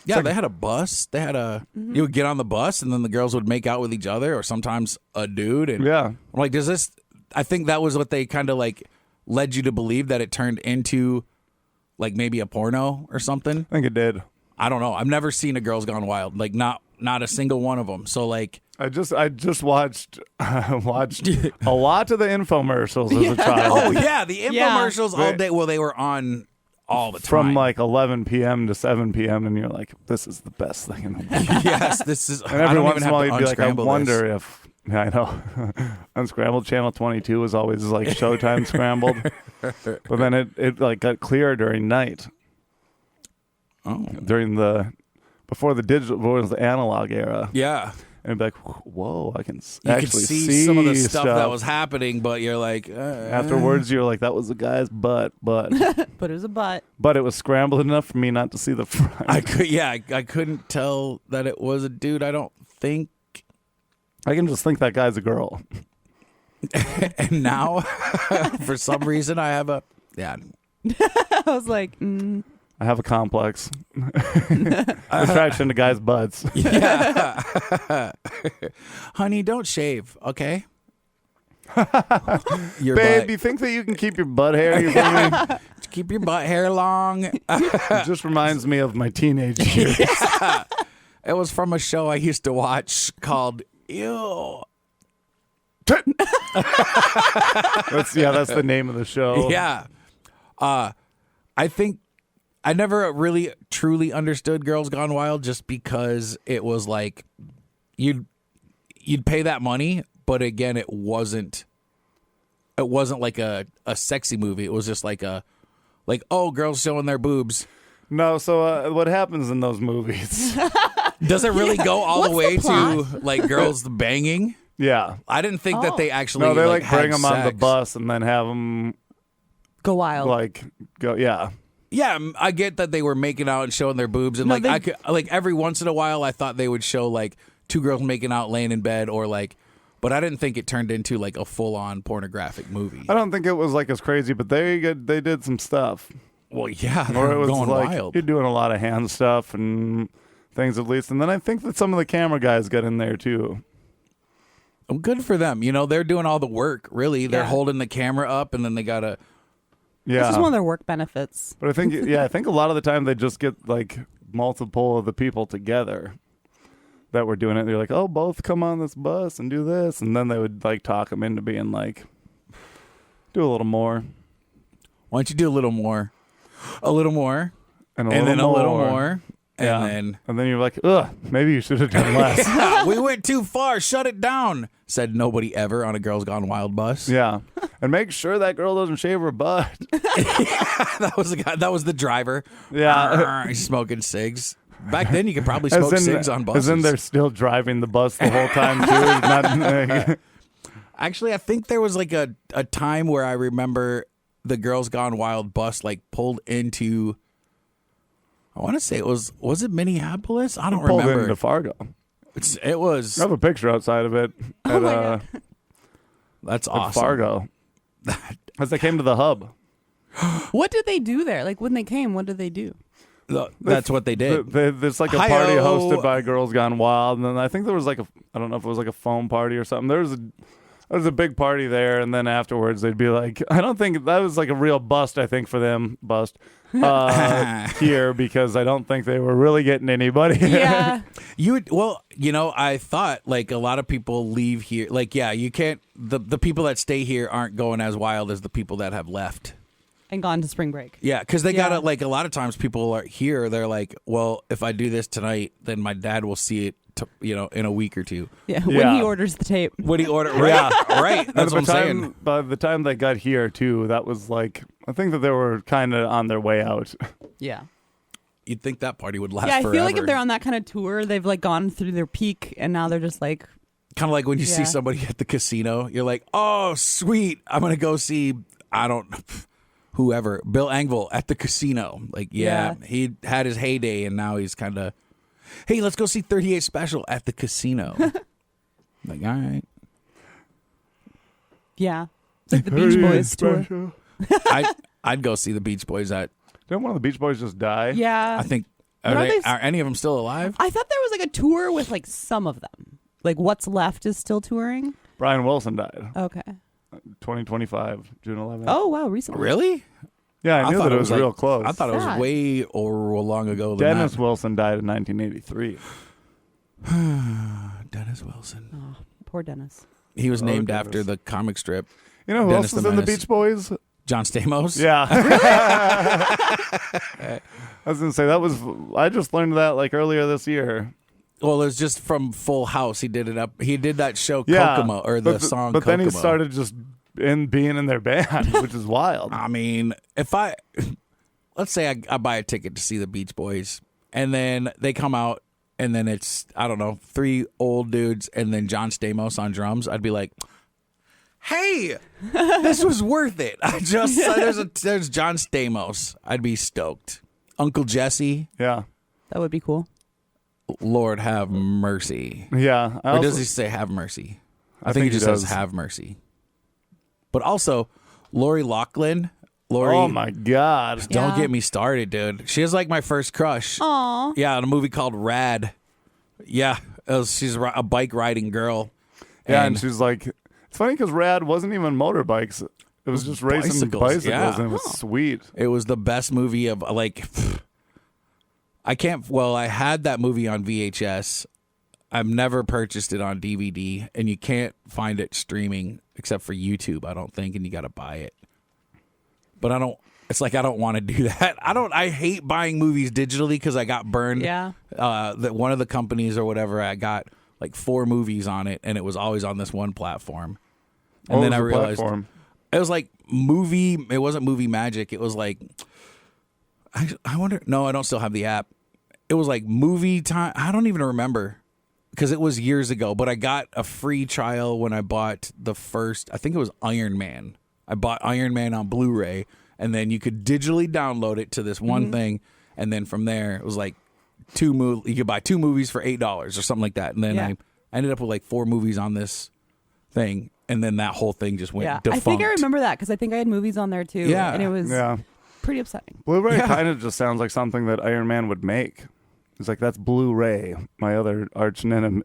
B: Yeah, they had a bus. They had a. You would get on the bus, and then the girls would make out with each other, or sometimes a dude. And
A: Yeah.
B: I'm like, does this? I think that was what they kind of like led you to believe, that it turned into like maybe a porno or something.
A: I think it did.
B: I don't know. I've never seen a Girls Gone Wild. Like not a single one of them. So like,
A: I just watched a lot of the infomercials as a child.
B: oh yeah, the infomercials all
A: Right.
B: day. Well, they were on all the time.
A: From like 11 p.m. to 7 p.m. and you're like, this is the best thing in the world.
B: yes, this is.
A: And
B: I
A: every
B: don't
A: once
B: even
A: in a while
B: have
A: you'd
B: to
A: be like, I
B: unscramble
A: wonder
B: this.
A: if, yeah, I know. Unscrambled Channel 22 was always like Showtime scrambled. But then it like got clear during night.
B: Oh.
A: Before the digital, before it was the analog era.
B: Yeah.
A: And it'd be like, whoa, I can
B: You
A: actually
B: could see some of the stuff that
A: stuff.
B: was happening, but you're like,
A: Afterwards, you're like, that was the guy's butt,
C: But it was a butt.
A: but it was scrambled enough for me not to see the front.
B: I couldn't tell that it was a dude. I don't think.
A: I can just think that guy's a girl.
B: And now, for some reason, I have a
C: I was like,
A: I have a complex. Attraction to guys' butts.
B: yeah. Honey, don't shave, okay? Your
A: Babe,
B: butt.
A: you think that you can keep your butt hair? You're going
B: Keep your butt hair long.
A: it just reminds me of my teenage years.
B: It was from a show I used to watch called Ew.
A: That's the name of the show.
B: Yeah. I think I never really truly understood Girls Gone Wild, just because it was like you'd pay that money, but again, it wasn't like a sexy movie. It was just like oh, girls showing their boobs.
A: No, so what happens in those movies?
B: Does it really go all the
C: What's
B: way
C: the
B: to
C: plot?
B: like girls banging?
A: Yeah.
B: I didn't think that they actually
A: No, they
B: like
A: bring
B: had
A: them on the
B: sex.
A: bus and then have them
C: go wild.
A: go. Yeah.
B: Yeah, I get that they were making out and showing their boobs, and
C: No,
B: like I could, like every once in a while, I thought they would show like two girls making out laying in bed, or like, but I didn't think it turned into like a full on pornographic movie.
A: I don't think it was like as crazy, but they did some stuff.
B: Well, yeah,
A: Or it
B: they're
A: was
B: going
A: like
B: wild.
A: you're doing a lot of hand stuff and things at least. And then I think that some of the camera guys got in there too.
B: Well, good for them. You know, they're doing all the work. Really, they're
C: Yeah.
B: holding the camera up, and then they gotta
A: Yeah.
C: It's just one of their work benefits.
A: But I think a lot of the time they just get like multiple of the people together that were doing it. They're like, oh, both come on this bus and do this. And then they would like talk them into being like, do a little more.
B: Why don't you do a little more? A little more.
A: And
B: then a little more. And
A: then you're like, ugh, maybe you should have done less.
B: we went too far. Shut it down. Said nobody ever on a Girls Gone Wild bus.
A: Yeah. And make sure that girl doesn't shave her butt.
B: That was the guy. That was the driver.
A: Yeah.
B: He's smoking cigs. Back then, you could probably smoke cigs on buses.
A: As in they're still driving the bus the whole time, too.
B: Actually, I think there was like a time where I remember the Girls Gone Wild bus like pulled into, I want to say it was it Minneapolis? I don't remember.
A: Pulled into Fargo.
B: It was.
A: I have a picture outside of it.
C: Oh my God.
B: That's
A: at
B: awesome.
A: Fargo. As they came to the hub.
C: What did they do there? Like when they came, what did they do?
B: That's what they did.
A: There's like a party hosted by Girls Gone Wild, and then I think there was like I don't know if it was like a foam party or something. There was a big party there, and then afterwards they'd be like, I don't think that was like a real bust. I think for them here, because I don't think they were really getting anybody.
C: Yeah.
B: I thought like a lot of people leave here. Like, yeah, you can't. The people that stay here aren't going as wild as the people that have left.
C: And gone to spring break.
B: Yeah, because they gotta like a lot of times people are here. They're like, well, if I do this tonight, then my dad will see it. In a week or two.
C: Yeah, when he orders the tape.
B: When he ordered, right? Right. That's what I'm saying.
A: By the time they got here too, that was like I think that they were kind of on their way out.
C: Yeah.
B: You'd think that party would last.
C: Yeah, I
B: forever.
C: feel like if they're on that kind of tour, they've like gone through their peak, and now they're just like.
B: Kind of like when you see somebody at the casino, you're like, oh, sweet, I'm gonna go see whoever, Bill Engvall at the casino. Like, he had his heyday, and now he's kind of. Hey, let's go see 38 Special at the casino. Like, all right.
C: Yeah. It's like the Beach Boys tour.
B: I'd go see the Beach Boys at...
A: Didn't one of the Beach Boys just die?
C: Yeah.
B: I think... Are any of them still alive?
C: I thought there was like a tour with like some of them. Like What's Left is still touring.
A: Brian Wilson died.
C: Okay.
A: 2025, June 11th.
C: Oh, wow. Recently.
B: Really?
A: Yeah, I knew that it was
B: like,
A: real close.
B: I thought it was
C: Sad.
B: way or long ago than
A: Dennis
B: that.
A: Wilson died in 1983.
B: Dennis Wilson.
C: Oh, poor Dennis.
B: He was named
A: Dennis.
B: after the comic strip.
A: You know who
B: Dennis
A: else was
B: the
A: in the
B: Menace.
A: Beach Boys?
B: John Stamos?
A: Yeah. I was going to say, I just learned that like earlier this year.
B: Well, it was just from Full House. He did it up. He did that show
A: Yeah.
B: Kokomo, or the song
A: But then he
B: Kokomo.
A: started just being in their band, which is wild.
B: I mean, let's say I buy a ticket to see the Beach Boys, and then they come out, and then it's, I don't know, 3 old dudes, and then John Stamos on drums, I'd be like, hey, this was worth it. I just there's John Stamos. I'd be stoked. Uncle Jesse,
A: Yeah.
C: That would be cool.
B: Lord have mercy.
A: Yeah.
B: Or does he say have mercy? I think he just says
A: does.
B: have mercy. But also, Lori Loughlin.
A: Oh my God.
B: Don't
C: Yeah.
B: get me started, dude. She was like my first crush.
C: Aw.
B: Yeah, in a movie called Rad. Yeah, she's a bike riding girl.
A: Yeah, and she's like, it's funny because Rad wasn't even motorbikes. It was just racing bicycles,
B: yeah.
A: and it was sweet.
B: It was the best movie of like. I had that movie on VHS. I've never purchased it on DVD, and you can't find it streaming except for YouTube, I don't think, and you got to buy it. But I don't want to do that. I hate buying movies digitally because I got burned.
C: Yeah.
B: That one of the companies or whatever, I got like 4 movies on it, and it was always on this one platform. And then I realized it was like movie. It wasn't Movie Magic. It was like, I wonder. No, I don't still have the app. It was like Movie Time. I don't even remember because it was years ago. But I got a free trial when I bought the first. I think it was Iron Man. I bought Iron Man on Blu-ray, and then you could digitally download it to this one thing, and then from there it was like you could buy 2 movies for $8 or something like that, and then I ended up with like 4 movies on this thing, and then that whole thing just went defunct.
C: I think I remember that because I think I had movies on there too.
B: Yeah.
C: And it was pretty upsetting.
A: Blu-ray kind of just sounds like something that Iron Man would make. It's like, that's Blu-ray, my other arch nemesis.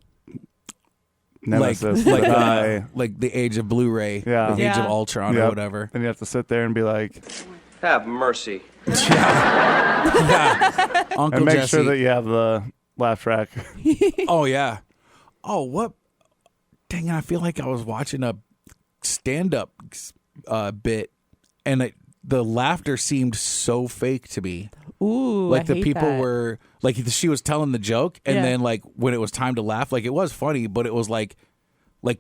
B: like the age of Bluray,
A: Yeah.
B: the age of Ultron or whatever.
A: And you have to sit there and be like,
D: Have mercy.
B: Yeah. Uncle
A: And make
B: Jesse.
A: sure that you have the laugh track.
B: Oh, yeah. Oh, what? Dang it, I feel like I was watching a stand-up bit, and the laughter seemed so fake to me.
C: Ooh,
B: Like
C: I
B: the
C: hate
B: people
C: that.
B: were, like she was telling the joke, and
C: Yeah.
B: then like when it was time to laugh, like it was funny, but it was like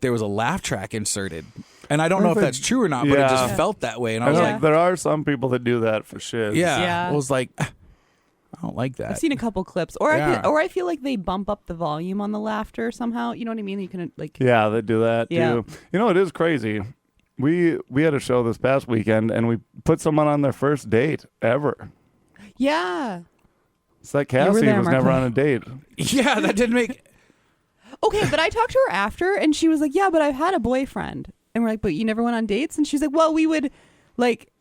B: there was a laugh track inserted. And I don't know if that's true or not, but it
A: Yeah.
B: just felt that way. And I
A: I
B: was
A: know
B: like,
A: there are some people that do that for shit.
B: yeah.
C: Yeah.
B: I was like, I don't like that.
C: I've seen a couple clips, or
B: Yeah.
C: I feel like they bump up the volume on the laughter somehow. You know what I mean? You can like.
A: Yeah, they do that
C: Yeah.
A: too. You know, it is crazy. We had a show this past weekend, and we put someone on their first date ever.
C: Yeah.
A: It's that
C: You were
A: Cassie
C: there,
A: was never
C: Marco.
A: on a date.
B: Yeah, that didn't make.
C: Okay, but I talked to her after, and she was like, "Yeah, but I've had a boyfriend." And we're like, "But you never went on dates?" And she's like, "Well, we would like."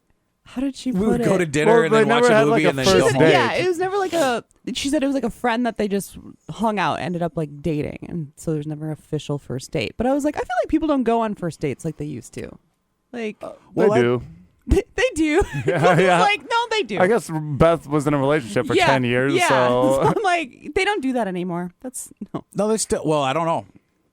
C: How did she put
B: We would
C: it?
B: go to dinner
A: Well,
B: and then
A: they
B: watch
A: never
B: a
A: had,
B: movie
A: like, a
B: and then
A: first
B: go home.
A: date.
C: Yeah, it was never like a. She said it was like a friend that they just hung out, ended up like dating, and so there's never an official first date. But I was like, I feel like people don't go on first dates like they used to. Like
A: They do.
C: they do.
A: Yeah, yeah.
C: Like no, they do.
A: I guess Beth was in a relationship for 10 years,
C: Yeah.
A: so
C: I'm like, they don't do that anymore. That's no.
B: No, they still. Well, I don't know.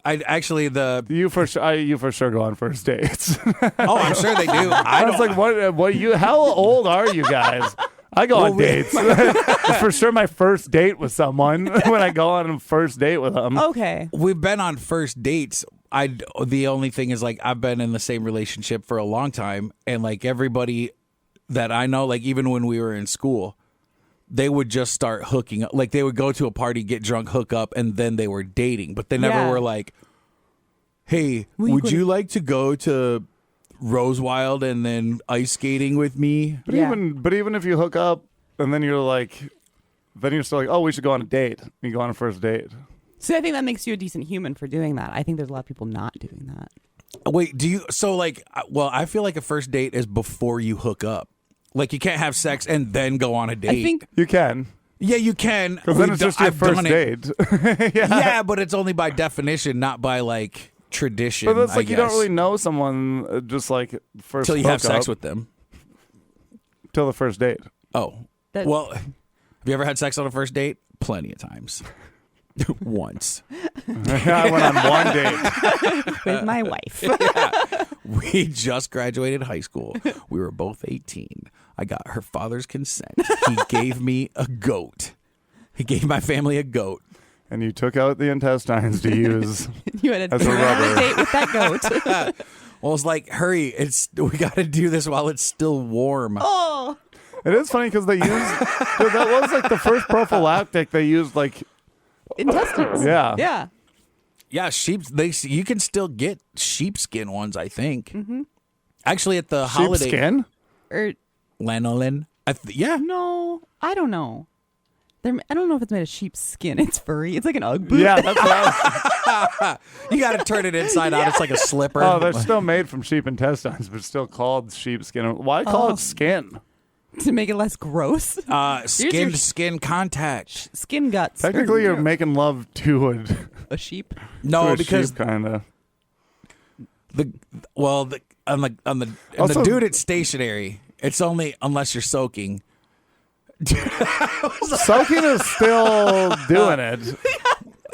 B: I actually
A: you for sure go on first dates.
B: Oh, I'm sure they do.
A: I was like, what you? How old are you guys? I go on dates. It's for sure my first date with someone when I go on a first date with them.
C: Okay.
B: We've been on first dates. The only thing is like I've been in the same relationship for a long time, and like everybody that I know, like even when we were in school, they would just start hooking up. Like they would go to a party, get drunk, hook up, and then they were dating. But they never
C: Yeah.
B: were like, "Hey,
C: Well, you
B: would
C: could-
B: you like to go to Rosewild and then ice skating with me?"
A: But
C: Yeah.
A: even if you hook up and then you're like, then you're still like, oh, we should go on a date. You go on a first date.
C: So I think that makes you a decent human for doing that. I think there's a lot of people not doing that.
B: Wait, do you? So like, well, I feel like a first date is before you hook up. Like you can't have sex and then go on a date.
C: I think
A: You can,
B: Yeah, you can.
A: because then it's just your
B: I've
A: first
B: done it.
A: date.
B: Yeah, but it's only by definition, not by like tradition.
A: But that's
B: I
A: like you don't
B: guess,
A: really know someone just like first
B: till you have
A: hookup,
B: sex with them.
A: till the first date.
B: Oh,
C: That-
B: well, have you ever had sex on a first date? Plenty of times. Once.
A: I went on one date.
C: with my wife.
B: We just graduated high school. We were both 18. I got her father's consent. He gave me a goat. He gave my family a goat.
A: And you took out the intestines to use.
C: You had
A: As a rubber.
C: date with that goat.
B: Well, it's like, hurry! We got to do this while it's still warm.
C: Oh.
A: It is funny because they used that was like the first prophylactic they used. Like,
C: Intestines.
A: yeah,
C: Yeah.
B: Yeah, you can still get sheepskin ones, I think. Mm-hmm. Actually, at the holiday
A: sheepskin.
C: Or
B: lanolin. Yeah,
C: no, I don't know. I don't know if it's made of sheep's skin. It's furry. It's like an Ugg boot.
A: Yeah, that's what
B: you got to turn it inside out. It's like a slipper.
A: Oh, they're still made from sheep intestines, but still called sheepskin. Why call it skin?
C: To make it less gross.
B: Skin to skin contact.
C: Skin guts.
A: Technically,
C: Or,
A: you're making love to
C: a sheep.
B: No, because
A: kind of.
B: on the
A: Also-
B: dude, it's stationary. It's only unless you're soaking.
A: Soaking is still doing it.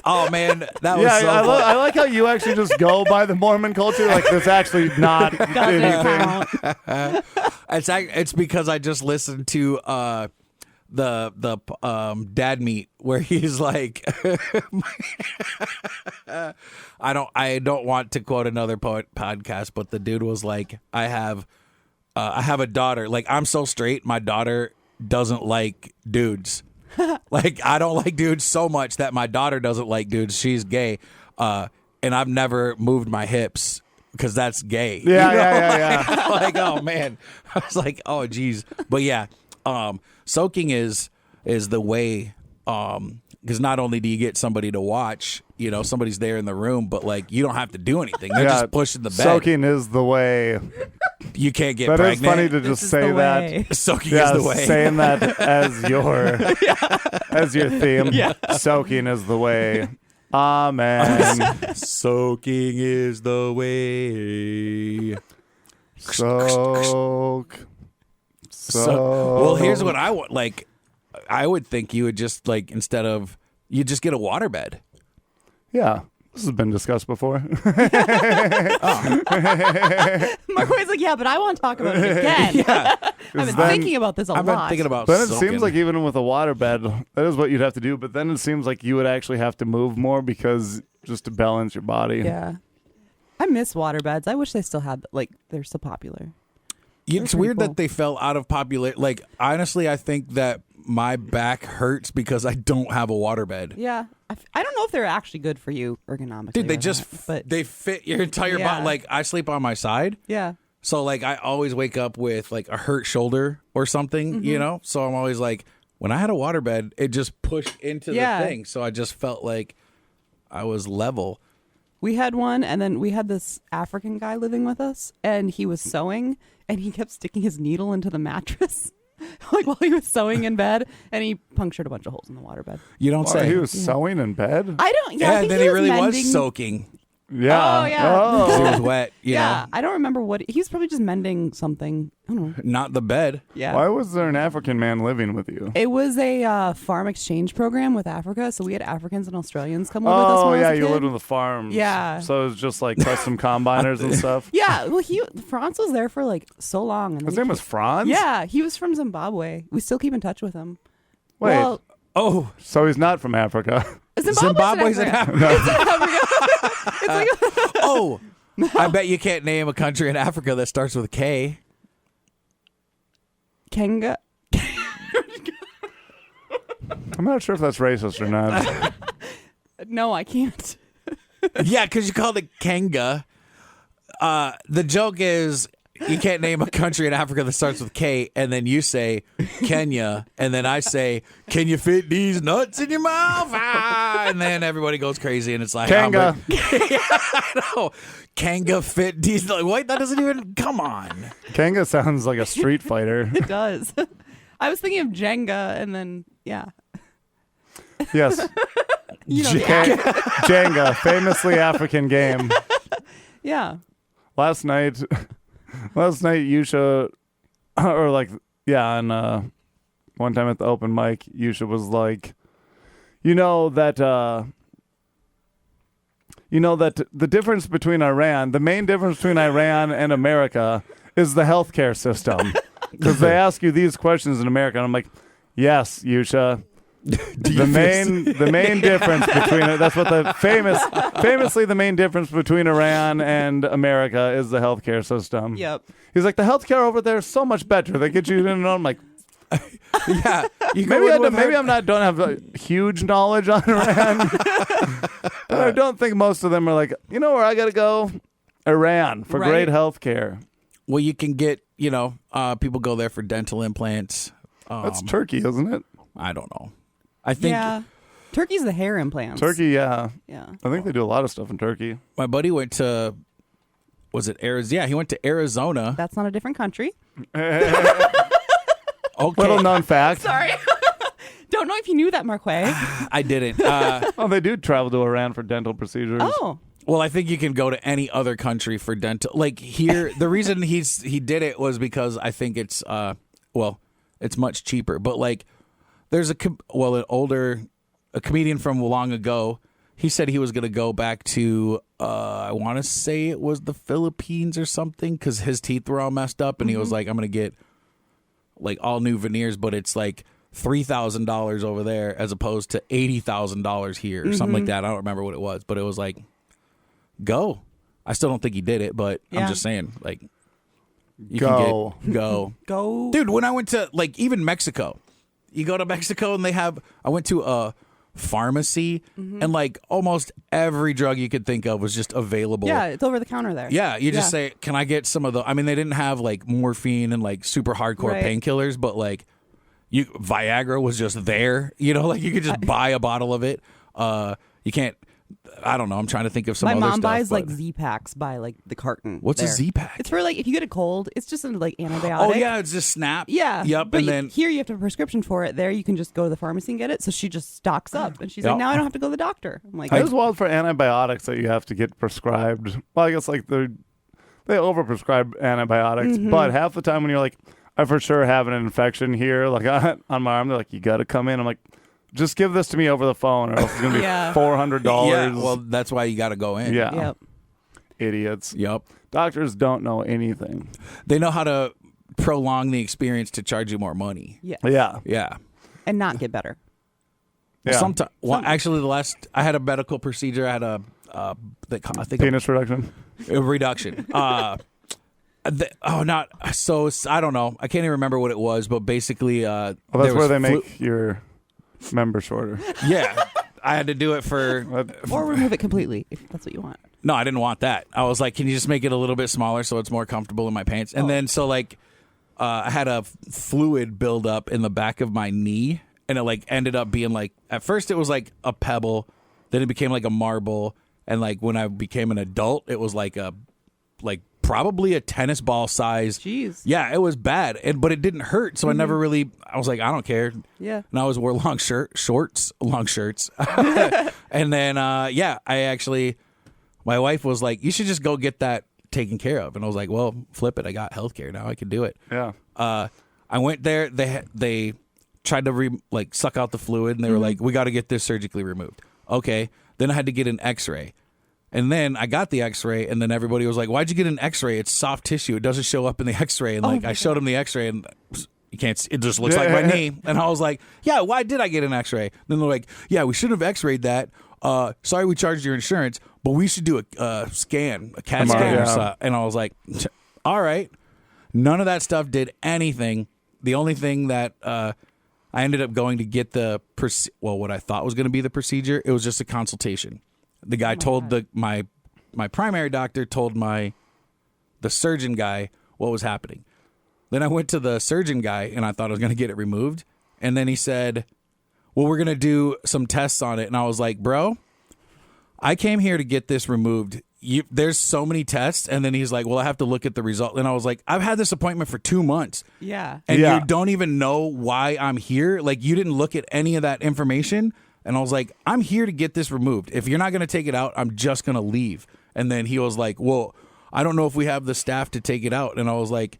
B: Oh man, that was
A: Yeah,
B: so
A: I
B: fun.
A: like how you actually just go by the Mormon culture. Like, there's actually not
C: Doesn't
A: anything.
C: count.
B: It's because I just listened to the dad meet where he's like, I don't want to quote another podcast, but the dude was like, I have a daughter. Like, I'm so straight, my daughter doesn't like dudes. Like, I don't like dudes so much that my daughter doesn't like dudes. She's gay, and I've never moved my hips because that's gay.
A: Yeah,
B: You know?
A: yeah.
B: Like, oh man, I was like, oh geez, but yeah, soaking is the way, because not only do you get somebody to watch, somebody's there in the room, but like you don't have to do anything. They're just pushing the bed.
A: Soaking is the way.
B: You can't get
A: That is
B: pregnant.
A: funny to
C: This
A: just
C: is
A: say
C: the
A: that.
C: way.
B: Soaking
A: Yeah,
B: is the way.
A: saying that as your theme. Soaking is the way. Amen.
B: Soaking is the way.
A: Soak.
B: Well, here's what I want. Like, I would think you would just like you just get a waterbed.
A: Yeah. This has been discussed before.
C: McCoy's like, yeah, but I want to talk about it again.
B: Yeah.
C: I've been thinking about this a
B: I've
C: lot.
B: been thinking about.
A: Then it
B: soaking.
A: seems like even with a waterbed, that is what you'd have to do. But then it seems like you would actually have to move more because just to balance your body.
C: Yeah. I miss waterbeds. I wish they still had, like, they're so popular.
B: It's weird that they fell out of popular. Like, honestly, I think that my back hurts because I don't have a waterbed.
C: Yeah. I don't know if they're actually good for you ergonomically.
B: Dude, they
C: or
B: just
C: not, but
B: they fit your entire
C: Yeah.
B: body. Like, I sleep on my side.
C: yeah.
B: So, like, I always wake up with, like, a hurt shoulder or something, you know? So I'm always like, when I had a waterbed, it just pushed into
C: Yeah.
B: the thing. So I just felt like I was level.
C: We had one, and then we had this African guy living with us, and he was sewing, and he kept sticking his needle into the mattress, like while he was sewing in bed, and he punctured a bunch of holes in the waterbed.
B: You don't
A: Oh,
B: say.
A: he was sewing in bed?
C: I don't. Yeah, I
B: Yeah,
C: think
B: and then he really
C: mending,
B: was soaking.
A: Yeah.
C: Oh, yeah.
A: Oh.
B: 'Cause he was wet, you
C: Yeah,
B: know?
C: I don't remember what he was probably just mending something. I don't know.
B: Not the bed.
C: Yeah.
A: Why was there an African man living with you?
C: It was a farm exchange program with Africa, so we had Africans and Australians come live with us.
A: Oh,
C: when I
A: yeah,
C: was a
A: you
C: kid.
A: lived with the farms.
C: Yeah.
A: So it was just like custom combiners and stuff.
C: Yeah, well, Franz was there for like so long. And
A: His
C: then
A: name was Franz?
C: Yeah, he was from Zimbabwe. We still keep in touch with him.
A: Wait.
C: Well,
B: Oh,
A: So he's not from Africa.
B: Zimbabwe's in Africa.
C: It's like
B: Oh, I bet you can't name a country in Africa that starts with a K.
C: Kenga.
A: I'm not sure if that's racist or not.
C: No, I can't.
B: Yeah, because you called it Kenga. The joke is you can't name a country in Africa that starts with K, and then you say Kenya, and then I say, can you fit these nuts in your mouth? Ah! And then everybody goes crazy, and it's like,
A: Kenga.
B: I know. Kenga fit these. Like, wait, that doesn't even, come on.
A: Kenga sounds like a street fighter.
C: It does. I was thinking of Jenga, and then yeah,
A: Yes.
C: you know,
A: Jenga, famously African game.
C: yeah.
A: Last night, Yusha, or like, yeah, and one time at the open mic, Yusha was like, you know that the difference between Iran, the main difference between Iran and America is the healthcare system. Because they ask you these questions in America, and I'm like, yes, Yusha. The main difference between it, that's what famously the main difference between Iran and America is the healthcare system.
C: Yep.
A: He's like, the healthcare over there is so much better. They get you in and I'm like,
B: Yeah. You
A: maybe I'm not don't have a huge knowledge on Iran. But I don't think most of them are like, you know where I gotta go? Iran for
C: Right.
A: great healthcare.
B: Well, you can get, people go there for dental implants.
A: That's Turkey, isn't it?
B: I don't know. I think
C: Yeah. Turkey's the hair implants.
A: Turkey, yeah.
C: Yeah.
A: I think they do a lot of stuff in Turkey.
B: my buddy went to, was it Arizona? Yeah, he went to Arizona.
C: That's not a different country.
B: Okay.
A: Little known fact.
C: Sorry. Don't know if you knew that, Marquay.
B: I didn't.
A: Oh, they do travel to Iran for dental procedures.
C: Oh.
B: Well, I think you can go to any other country for dental. Like here, the reason he did it was because I think it's it's much cheaper. But like, there's a comedian from long ago. He said he was going to go back to I want to say it was the Philippines or something because his teeth were all messed up, and he was like, I'm going to get like all new veneers, but it's like $3,000 over there as opposed to $80,000 here or something like that. I don't remember what it was, but it was like, go. I still don't think he did it, but I'm
C: Yeah.
B: just saying, like, you
A: Go.
B: can go.
C: Go.
B: Dude, when I went to, like, even Mexico, you go to Mexico and I went to a pharmacy and, like, almost every drug you could think of was just available.
C: Yeah, it's over the counter there.
B: Yeah, you just say, can I get some of the, I mean, they didn't have, like, morphine and, like, super hardcore
C: Right.
B: painkillers, but, like, Viagra was just there. Like, you could just buy a bottle of it. You can't, I don't know. I'm trying to think of some
C: My
B: other
C: mom
B: stuff.
C: buys like
B: but-
C: Z-Packs by like the carton.
B: What's a
C: there.
B: Z-Pack?
C: It's for like if you get a cold, it's just a like antibiotic.
B: Oh, yeah, it's just Snap.
C: Yeah.
B: Yep,
C: But
B: and then...
C: here you have to have a prescription for it. There you can just go to the pharmacy and get it. So she just stocks up. And she's
B: Yep.
C: like, now I don't have to go to the doctor. I'm like,
A: It is wild for antibiotics that you have to get prescribed. Well, I guess like they overprescribe antibiotics, but half the time when you're like, I for sure have an infection here, like on my arm. They're like, you got to come in. I'm like, just give this to me over the phone, or else it's gonna be $400.
B: Yeah, well, that's why you got to go in.
A: Yeah.
C: Yep.
A: Idiots.
B: Yep.
A: Doctors don't know anything.
B: They know how to prolong the experience to charge you more money.
C: Yeah.
A: Yeah.
B: Yeah.
C: And not get better.
A: Yeah.
B: Sometimes. Well, actually, I had a medical procedure. I had I think
A: Penis reduction.
B: a reduction. I don't know. I can't even remember what it was, but basically,
A: Well, that's where they make your member shorter.
B: Yeah, I had to do it for.
C: Or remove it completely if that's what you want.
B: No, I didn't want that. I was like, can you just make it a little bit smaller so it's more comfortable in my pants? And then I had a fluid build up in the back of my knee, and it like ended up being like, at first it was like a pebble, then it became like a marble, and like when I became an adult, it was like probably a tennis ball size.
C: Jeez.
B: Yeah, it was bad, but it didn't hurt, so I never really. I was like, I don't care.
C: Yeah.
B: And I always wore long shorts, and then I actually. My wife was like, you should just go get that taken care of. And I was like, well, flip it. I got healthcare now. I can do it.
A: Yeah.
B: I went there. They tried to suck out the fluid, and they were like, we got to get this surgically removed. Okay. Then I had to get an x-ray. And then I got the x-ray, and then everybody was like, why'd you get an x-ray? It's soft tissue. It doesn't show up in the x-ray. And I showed them the x-ray, and you can't see, it just looks like my knee. And I was like, yeah, why did I get an x-ray? Then they're like, yeah, we shouldn't have x-rayed that. Sorry we charged your insurance, but we should do a CAT scan or something. And I was like, all right. None of that stuff did anything. The only thing that I ended up going to get what I thought was going to be the procedure, it was just a consultation. The guy told my primary doctor told the surgeon guy what was happening. Then I went to the surgeon guy, and I thought I was going to get it removed. And then he said, well, we're going to do some tests on it. And I was like, bro, I came here to get this removed. There's so many tests. And then he's like, well, I have to look at the result. And I was like, I've had this appointment for 2 months.
C: Yeah.
B: And you don't even know why I'm here. Like, you didn't look at any of that information. And I was like, I'm here to get this removed. If you're not going to take it out, I'm just going to leave. And then he was like, well, I don't know if we have the staff to take it out. And I was like,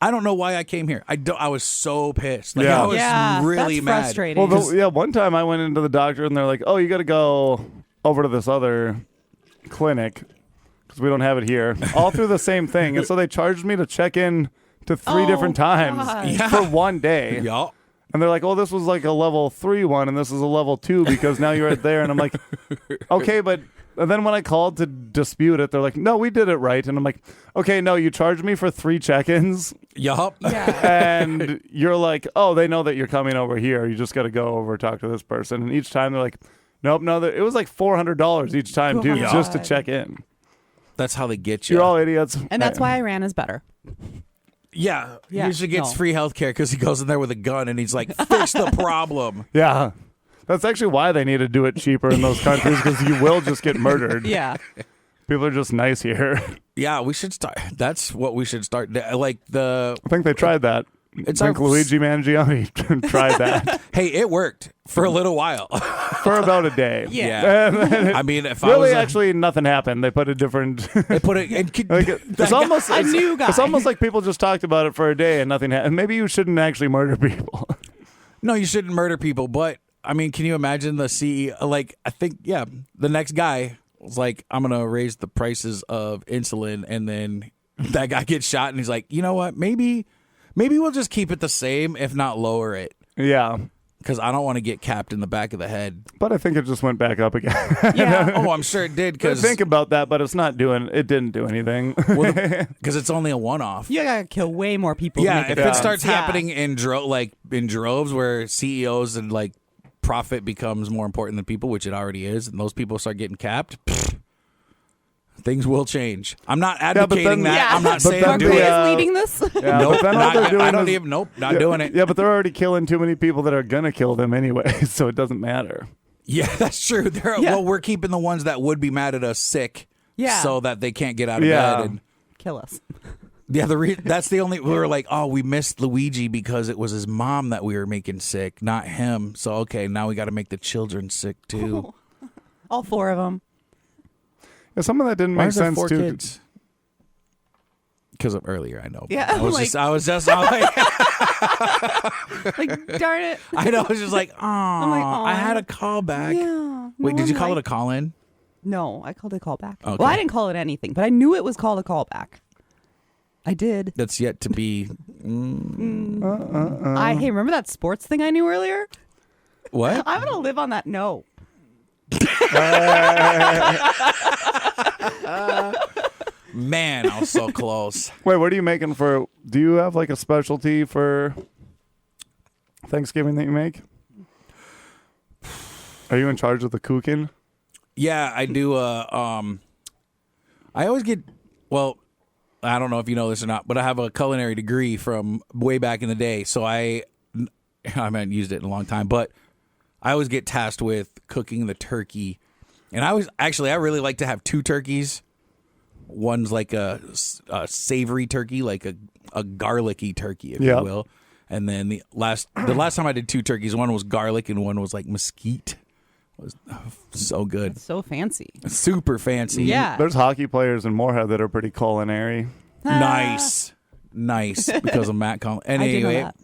B: I don't know why I came here. I was so pissed. Like, I was really
C: that's
B: mad.
C: frustrating.
A: Well, one time I went into the doctor, and they're like, oh, you got to go over to this other clinic because we don't have it here. All through the same thing. And so they charged me to check in to 3 different times for one day.
B: Yup.
A: And they're like, oh, this was like a level 3 one, and this is a level 2 because now you're there. And I'm like, okay, but... And then when I called to dispute it, they're like, no, we did it right. And I'm like, okay, no, you charged me for 3 check-ins.
B: Yup.
C: Yeah.
A: And you're like, oh, they know that you're coming over here. You just got to go over talk to this person. And each time they're like, nope, no, it was like $400 each time, dude, just to check in.
B: That's how they get you.
A: You're all idiots.
C: And that's why Iran is better.
B: Yeah.
C: Yeah,
B: He usually gets
C: no.
B: free health care because he goes in there with a gun and he's like, fix the problem.
A: Yeah. That's actually why they need to do it cheaper in those countries, because you will just get murdered.
C: Yeah.
A: People are just nice here.
B: Yeah, we should start. That's what we should start.
A: I think they tried that. I think Luigi Mangione tried that
B: Hey, it worked for a little while.
A: for about a day.
C: Yeah.
B: I mean, if
A: Really,
B: I was
A: actually, nothing happened. They put a different...
B: they put it.
A: it's almost
C: a new guy.
A: It's almost like people just talked about it for a day and nothing happened. Maybe you shouldn't actually murder people.
B: No, you shouldn't murder people. But I mean, can you imagine the CEO? Like, I think, the next guy was like, I'm gonna raise the prices of insulin, and then that guy gets shot, and he's like, you know what? Maybe we'll just keep it the same, if not lower it.
A: Yeah.
B: Because I don't want to get capped in the back of the head.
A: But I think it just went back up again.
C: Yeah.
B: Oh, I'm sure it did. Because
A: Think about that, but it didn't do anything.
B: because it's only a one-off.
C: You gotta kill way more people. to
B: Yeah,
C: make
B: if
C: a
B: it
C: difference.
B: starts
C: Yeah.
B: happening in droves where CEOs and like profit becomes more important than people, which it already is, and those people start getting capped, things will change. I'm not advocating that.
C: Yeah.
B: I'm not
A: But
B: saying
A: then
B: do
C: Who
A: the,
B: it.
C: is leading this?
A: Yeah,
B: Nope,
A: but then all they're doing
B: I don't
A: is-
B: even. Nope, not doing it.
A: Yeah, but they're already killing too many people that are gonna kill them anyway, so it doesn't matter.
B: Yeah, that's true. Well, we're keeping the ones that would be mad at us sick, so that they can't get out of bed. And
C: Kill us.
B: yeah, that's the only. We were like, oh, we missed Luigi because it was his mom that we were making sick, not him. So okay, now we got to make the children sick too.
C: All 4 of them.
A: Yeah, some of that didn't
B: Why
A: make
B: is there
A: sense
B: 4
A: too.
B: kids? Because of earlier, I know.
C: Yeah,
B: I was
C: like-
B: just, I was just all like,
C: Like, darn it.
B: I know. I was just like, oh,
C: "Aw."
B: I had a call back.
C: Yeah.
B: Wait,
C: No,
B: did you
C: I'm
B: call it a
C: like-
B: call in?
C: No, I called it a callback.
B: Okay.
C: Well, I didn't call it anything, but I knew it was called a callback. I did.
B: That's yet to be.
C: Hey, remember that sports thing I knew earlier?
B: What?
C: I'm gonna live on that. No.
B: Man, I was so close.
A: Wait, what are you making for? Do you have like a specialty for Thanksgiving that you make? Are you in charge of the cooking?
B: Yeah, I do. I always get. Well, I don't know if you know this or not, but I have a culinary degree from way back in the day. So I haven't used it in a long time, but I always get tasked with cooking the turkey. And I really like to have two turkeys. One's like a savory turkey, like a garlicky turkey, if you will. And then the last time I did two turkeys, one was garlic and one was like mesquite. It was so good.
C: It's so fancy.
B: Super fancy.
C: Yeah.
A: There's hockey players in Moorhead that are pretty culinary.
B: Nice because of Matt Collins. And
C: I do know
B: anyway,
C: that.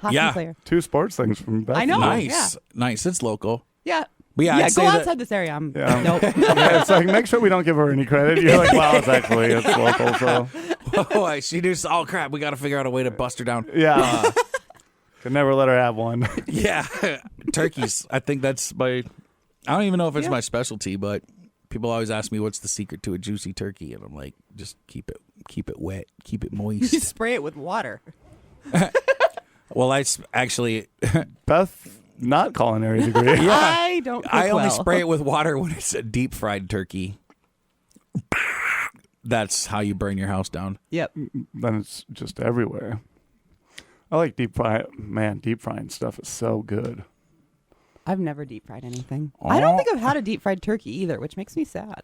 C: Hockey
B: Yeah.
C: player.
A: 2 sports things from Bethany.
C: I know.
B: nice. It's local.
C: Yeah.
B: But yeah, I'd say
C: go
B: that-
C: outside this area.
A: Yeah.
C: Nope.
A: Yeah, it's like, make sure we don't give her any credit. You're like, wow, it's local. So
B: Oh, she knew. Oh crap! We got to figure out a way to bust her down.
A: yeah, could never let her have one.
B: Yeah, turkeys. I think that's my. I don't even know if it's
C: Yeah.
B: my specialty, but people always ask me what's the secret to a juicy turkey, and I'm like, just keep it wet, keep it
C: You
B: moist.
C: spray it with water.
B: Well, actually,
A: Beth, not culinary degree.
B: yeah,
C: I don't cook
B: I only
C: well.
B: spray it with water when it's a deep fried turkey. That's how you burn your house down.
C: Yep.
A: Then it's just everywhere. I like deep fry. Man, deep frying stuff is so good.
C: I've never deep fried anything. I don't think I've had a deep fried turkey either, which makes me sad.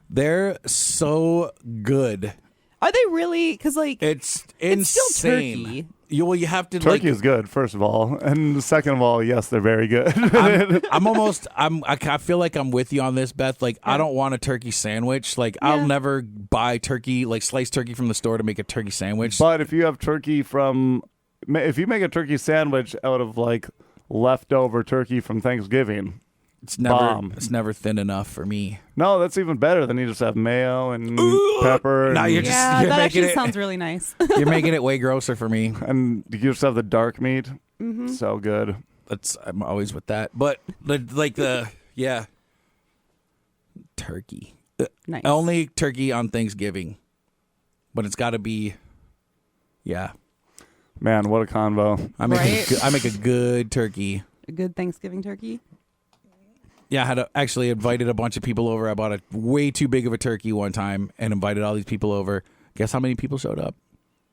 B: They're so good.
C: Are they really? Because like
B: It's
C: It's still
B: insane.
C: turkey.
B: You have to
A: Turkey
B: like.
A: is good, first of all, and second of all, yes, they're very good.
B: I feel like I'm with you on this, Beth. Like, I don't want a turkey sandwich. Like,
C: Yeah.
B: I'll never buy turkey, like sliced turkey from the store to make a turkey sandwich.
A: But if you have turkey if you make a turkey sandwich out of like leftover turkey from Thanksgiving,
B: it's never
A: bomb.
B: it's never thin enough for me.
A: no, that's even better. Then you just have mayo and pepper.
B: Now
A: and,
B: you're just-
C: yeah,
B: you're
C: that
B: making
C: actually
B: it-
C: sounds really nice.
B: You're making it way grosser for me.
A: and you just have the dark meat.
C: Mm-hmm.
A: So good.
B: I'm always with that. But turkey.
C: Nice.
B: Only turkey on Thanksgiving. But it's got to be
A: Man, what a convo.
B: I make a good turkey.
C: A good Thanksgiving turkey.
B: Yeah, I actually invited a bunch of people over. I bought a way too big of a turkey one time and invited all these people over. Guess how many people showed up?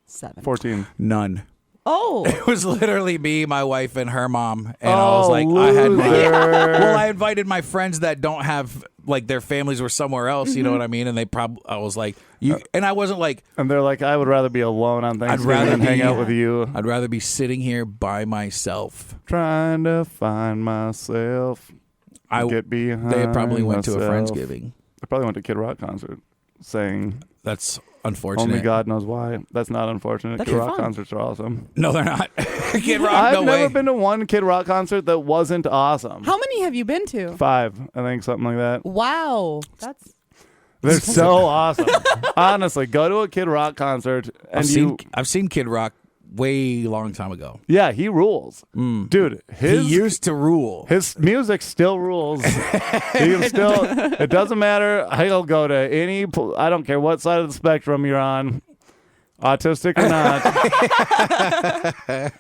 C: 7.
A: 14.
B: None.
C: Oh,
B: It was literally me, my wife, and her mom. And I was like, I had
A: loser.
B: well, I invited my friends that don't have, like, their families were somewhere else, you know what I mean? And I was like, and I wasn't like,
A: And they're like, I would rather be alone on Thanksgiving
B: rather
A: than hang
B: be-
A: out with you.
B: I'd rather be sitting here by myself.
A: Trying to find myself. Get behind
B: They probably went to a
A: myself.
B: Friendsgiving.
A: They probably went to Kid Rock concert saying
B: That's unfortunate.
A: only God knows why. That's not unfortunate.
C: That's
A: Kid Rock
C: fun.
A: concerts are awesome.
B: No, they're not. Kid Rock,
A: I've
B: no
A: never
B: way.
A: been to one Kid Rock concert that wasn't awesome.
C: how many have you been to?
A: 5, I think, something like that.
C: Wow, that's
A: They're so awesome. Honestly, go to a Kid Rock concert and
B: I've seen Kid Rock way long time ago.
A: yeah, he rules. Dude,
B: He used to rule.
A: his music still rules. It doesn't matter. He'll go to I don't care what side of the spectrum you're on, autistic or not.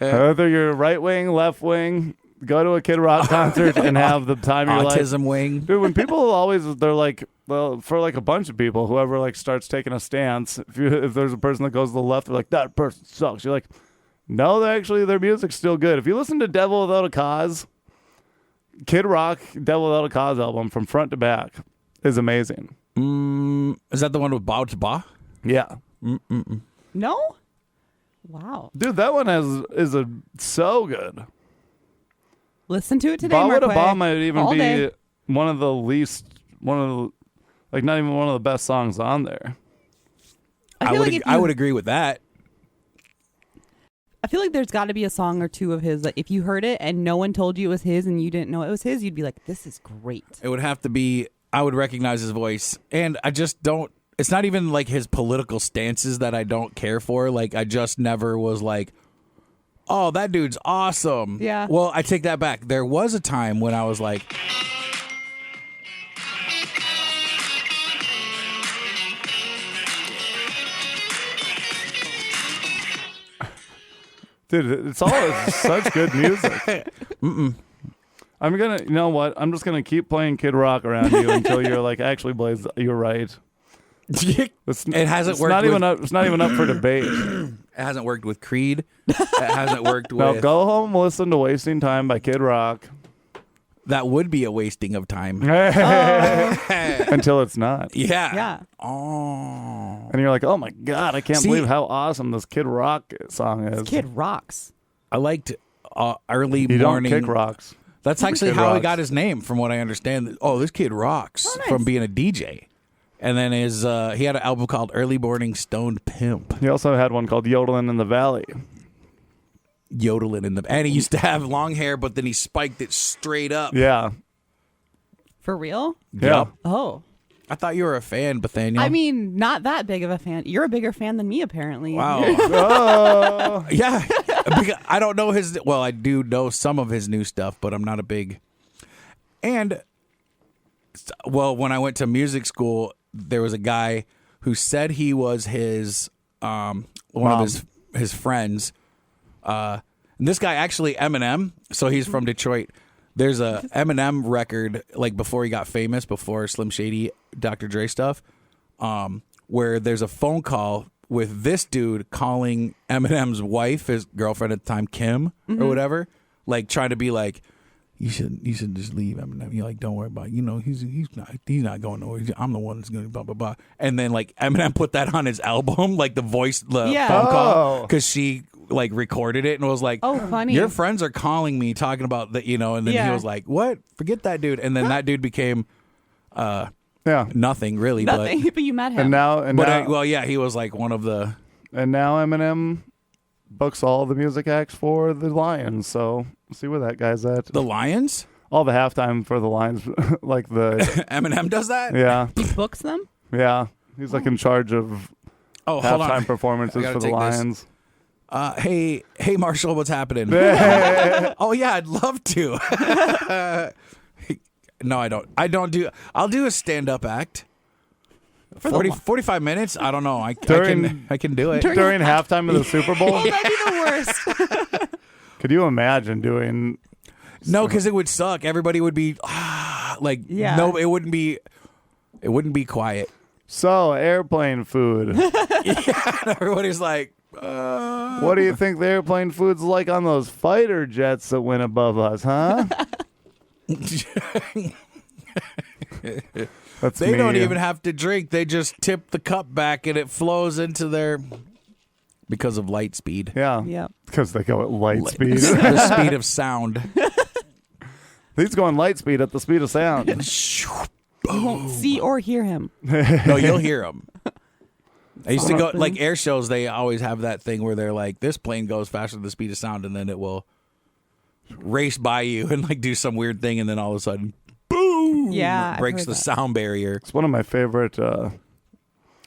A: Whether you're right wing, left wing, go to a Kid Rock concert and have the time of your life.
B: Autism wing.
A: Dude, when people they're like, well, for like a bunch of people, whoever like starts taking a stance, if there's a person that goes to the left, they're like, that person sucks. You're like, no, their music's still good. If you listen to Devil Without a Cause, Kid Rock, Devil Without a Cause album from front to back is amazing.
B: Is that the one with Bow to Ba?
A: Yeah.
C: no. Wow.
A: Dude, that one is so good.
C: Listen to it today,
A: Ba Wada
C: Marquay.
A: Ba might even
C: All
A: be
C: day.
A: one of the not even one of the best songs on there.
B: I would agree with that.
C: I feel like there's got to be a song or two of his that if you heard it and no one told you it was his and you didn't know it was his, you'd be like, this is great.
B: It would have to be, I would recognize his voice. And I just don't, it's not even like his political stances that I don't care for. Like, I just never was like, oh, that dude's awesome.
C: Yeah.
B: Well, I take that back. There was a time when I was like,
A: Dude, it's all such good music. I'm gonna, you know what? I'm just gonna keep playing Kid Rock around you until you're like, actually, Blaise, you're right.
B: it hasn't worked.
A: It's not even up for debate.
B: It hasn't worked with Creed. It hasn't worked
A: No,
B: with.
A: go home and listen to "Wasting Time" by Kid Rock.
B: That would be a wasting of time.
A: Until it's not.
B: Yeah.
C: Yeah.
B: Oh.
A: And you're like, oh my God, I can't believe how awesome this Kid Rock song is.
C: This kid rocks.
B: I liked early
A: You
B: morning.
A: don't kick rocks.
B: That's actually
A: Kid
B: how he
A: rocks.
B: got his name, from what I understand. Oh, this kid rocks
C: Oh, nice.
B: from being a DJ. And then he had an album called Early Morning Stoned Pimp.
A: He also had one called "Yodeling in the Valley."
B: Yodeling in the, and he used to have long hair, but then he spiked it straight up.
A: Yeah.
C: For real?
A: Yeah.
C: Oh.
B: I thought you were a fan, Bethany.
C: I mean, not that big of a fan. You're a bigger fan than me, apparently.
B: Wow.
A: Oh.
B: Yeah. Because I don't know his. Well, I do know some of his new stuff, but I'm not a big. And, well, when I went to music school, there was a guy who said he was his one of his friends. And this guy actually Eminem, so he's from Detroit. There's a Eminem record, like before he got famous, before Slim Shady, Dr. Dre stuff, where there's a phone call with this dude calling Eminem's wife, his girlfriend at the time, Kim, or whatever, like trying to be like, you should just leave Eminem. You're like, don't worry about it. You know, he's not going nowhere. I'm the one that's going to blah blah blah. And then like Eminem put that on his album, like the phone call, because she like recorded it and was like,
C: Oh, funny.
B: Your friends are calling me talking about that, you know. And then he was like, what? Forget that dude. And then that dude became
A: Yeah.
B: nothing really.
C: Nothing. But you met him.
A: And now,
B: He was like one of the.
A: and now Eminem books all the music acts for the Lions. So we'll see where that guy's at.
B: The Lions?
A: All the halftime for the Lions, like the
B: Eminem does that?
A: yeah,
C: He books them?
A: yeah. He's like in charge of
B: Oh, hold
A: halftime
B: on.
A: performances
B: I gotta
A: for the
B: take this.
A: Lions.
B: Hey, Marshall, what's happening? Oh yeah, I'd love to. No, I don't. I'll do a stand-up act. 45 minutes? I don't know. I can do it.
A: During halftime of the Super Bowl.
C: Oh, that'd be the worst.
A: Could you imagine doing?
B: No, because it would suck. Everybody would be like,
C: Yeah.
B: no, it wouldn't be quiet.
A: So airplane food.
B: Everybody's like,
A: What do you think the airplane food's like on those fighter jets that went above us, huh? That's
B: they
A: me.
B: don't even have to drink. They just tip the cup back and it flows into their, because of light speed.
A: Yeah.
C: Yep.
A: Because they go at light speed.
B: The speed of sound.
A: He's going light speed at the speed of sound.
C: You won't see or hear him.
B: No, you'll hear them. I used to go, like air shows, they always have that thing where they're like, this plane goes faster than the speed of sound, and then it will race by you and like do some weird thing, and then all of a sudden, boom!
C: Yeah, I've
B: breaks
C: heard
B: the
C: that.
B: sound barrier.
A: It's one of my favorite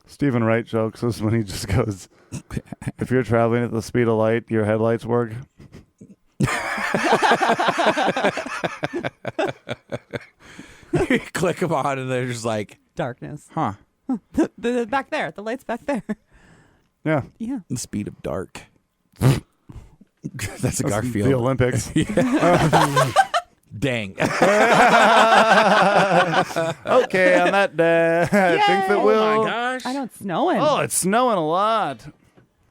A: Stephen Wright jokes is when he just goes, if you're traveling at the speed of light, your headlights work.
B: You click them on, and they're just like,
C: Darkness.
B: huh,
C: The back there. The light's back there.
A: Yeah.
C: Yeah.
B: the speed of dark. That's a Garfield.
A: The Olympics.
B: Dang.
A: Okay, on that day, I think that we'll.
B: Oh my gosh.
C: I know it's snowing.
A: Oh, it's snowing a lot.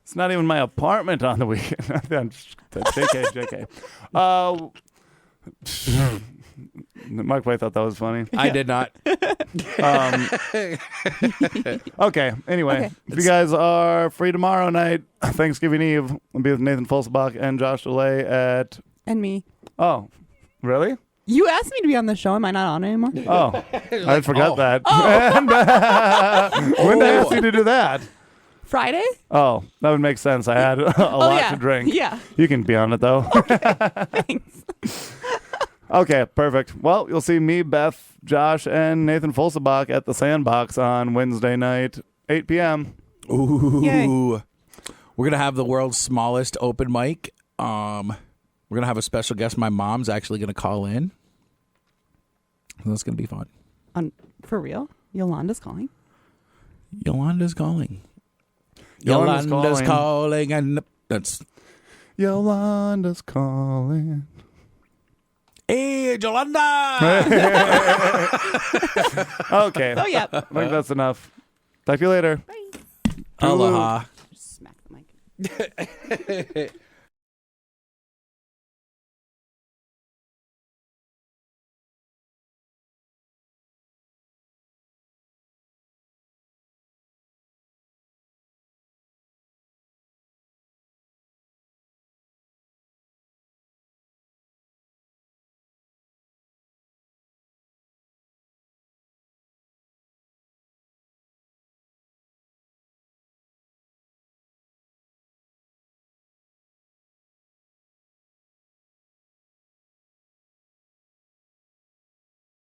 A: It's not even my apartment on the weekend. JK. Mike White thought that was funny.
B: I did not.
A: Okay, anyway,
C: Okay.
A: if you guys are free tomorrow night, Thanksgiving Eve, I'll be with Nathan Fulsbach and Josh DeLay at.
C: And me.
A: Oh, really?
C: You asked me to be on the show. Am I not on anymore?
A: Oh, I forgot
B: oh.
A: that. When did I ask you to do that?
C: Friday?
A: Oh, that would make sense. I had a lot
C: yeah.
A: to drink.
C: Yeah.
A: You can be on it, though.
C: Thanks.
A: Okay, perfect. Well, you'll see me, Beth, Josh, and Nathan Folsebach at the Sandbox on Wednesday night, 8 p.m.
B: Ooh.
C: Yay.
B: We're going to have the world's smallest open mic. We're going to have a special guest. My mom's actually going to call in. That's going to be fun.
C: For real? Yolanda's calling?
B: Yolanda's calling.
A: Yolanda's
B: calling. And that's...
A: Yolanda's calling.
B: Hey, Yolanda!
A: Okay.
C: Oh, yeah.
A: I think that's enough. Talk to you later.
C: Bye.
B: Aloha.
C: Just smack the mic.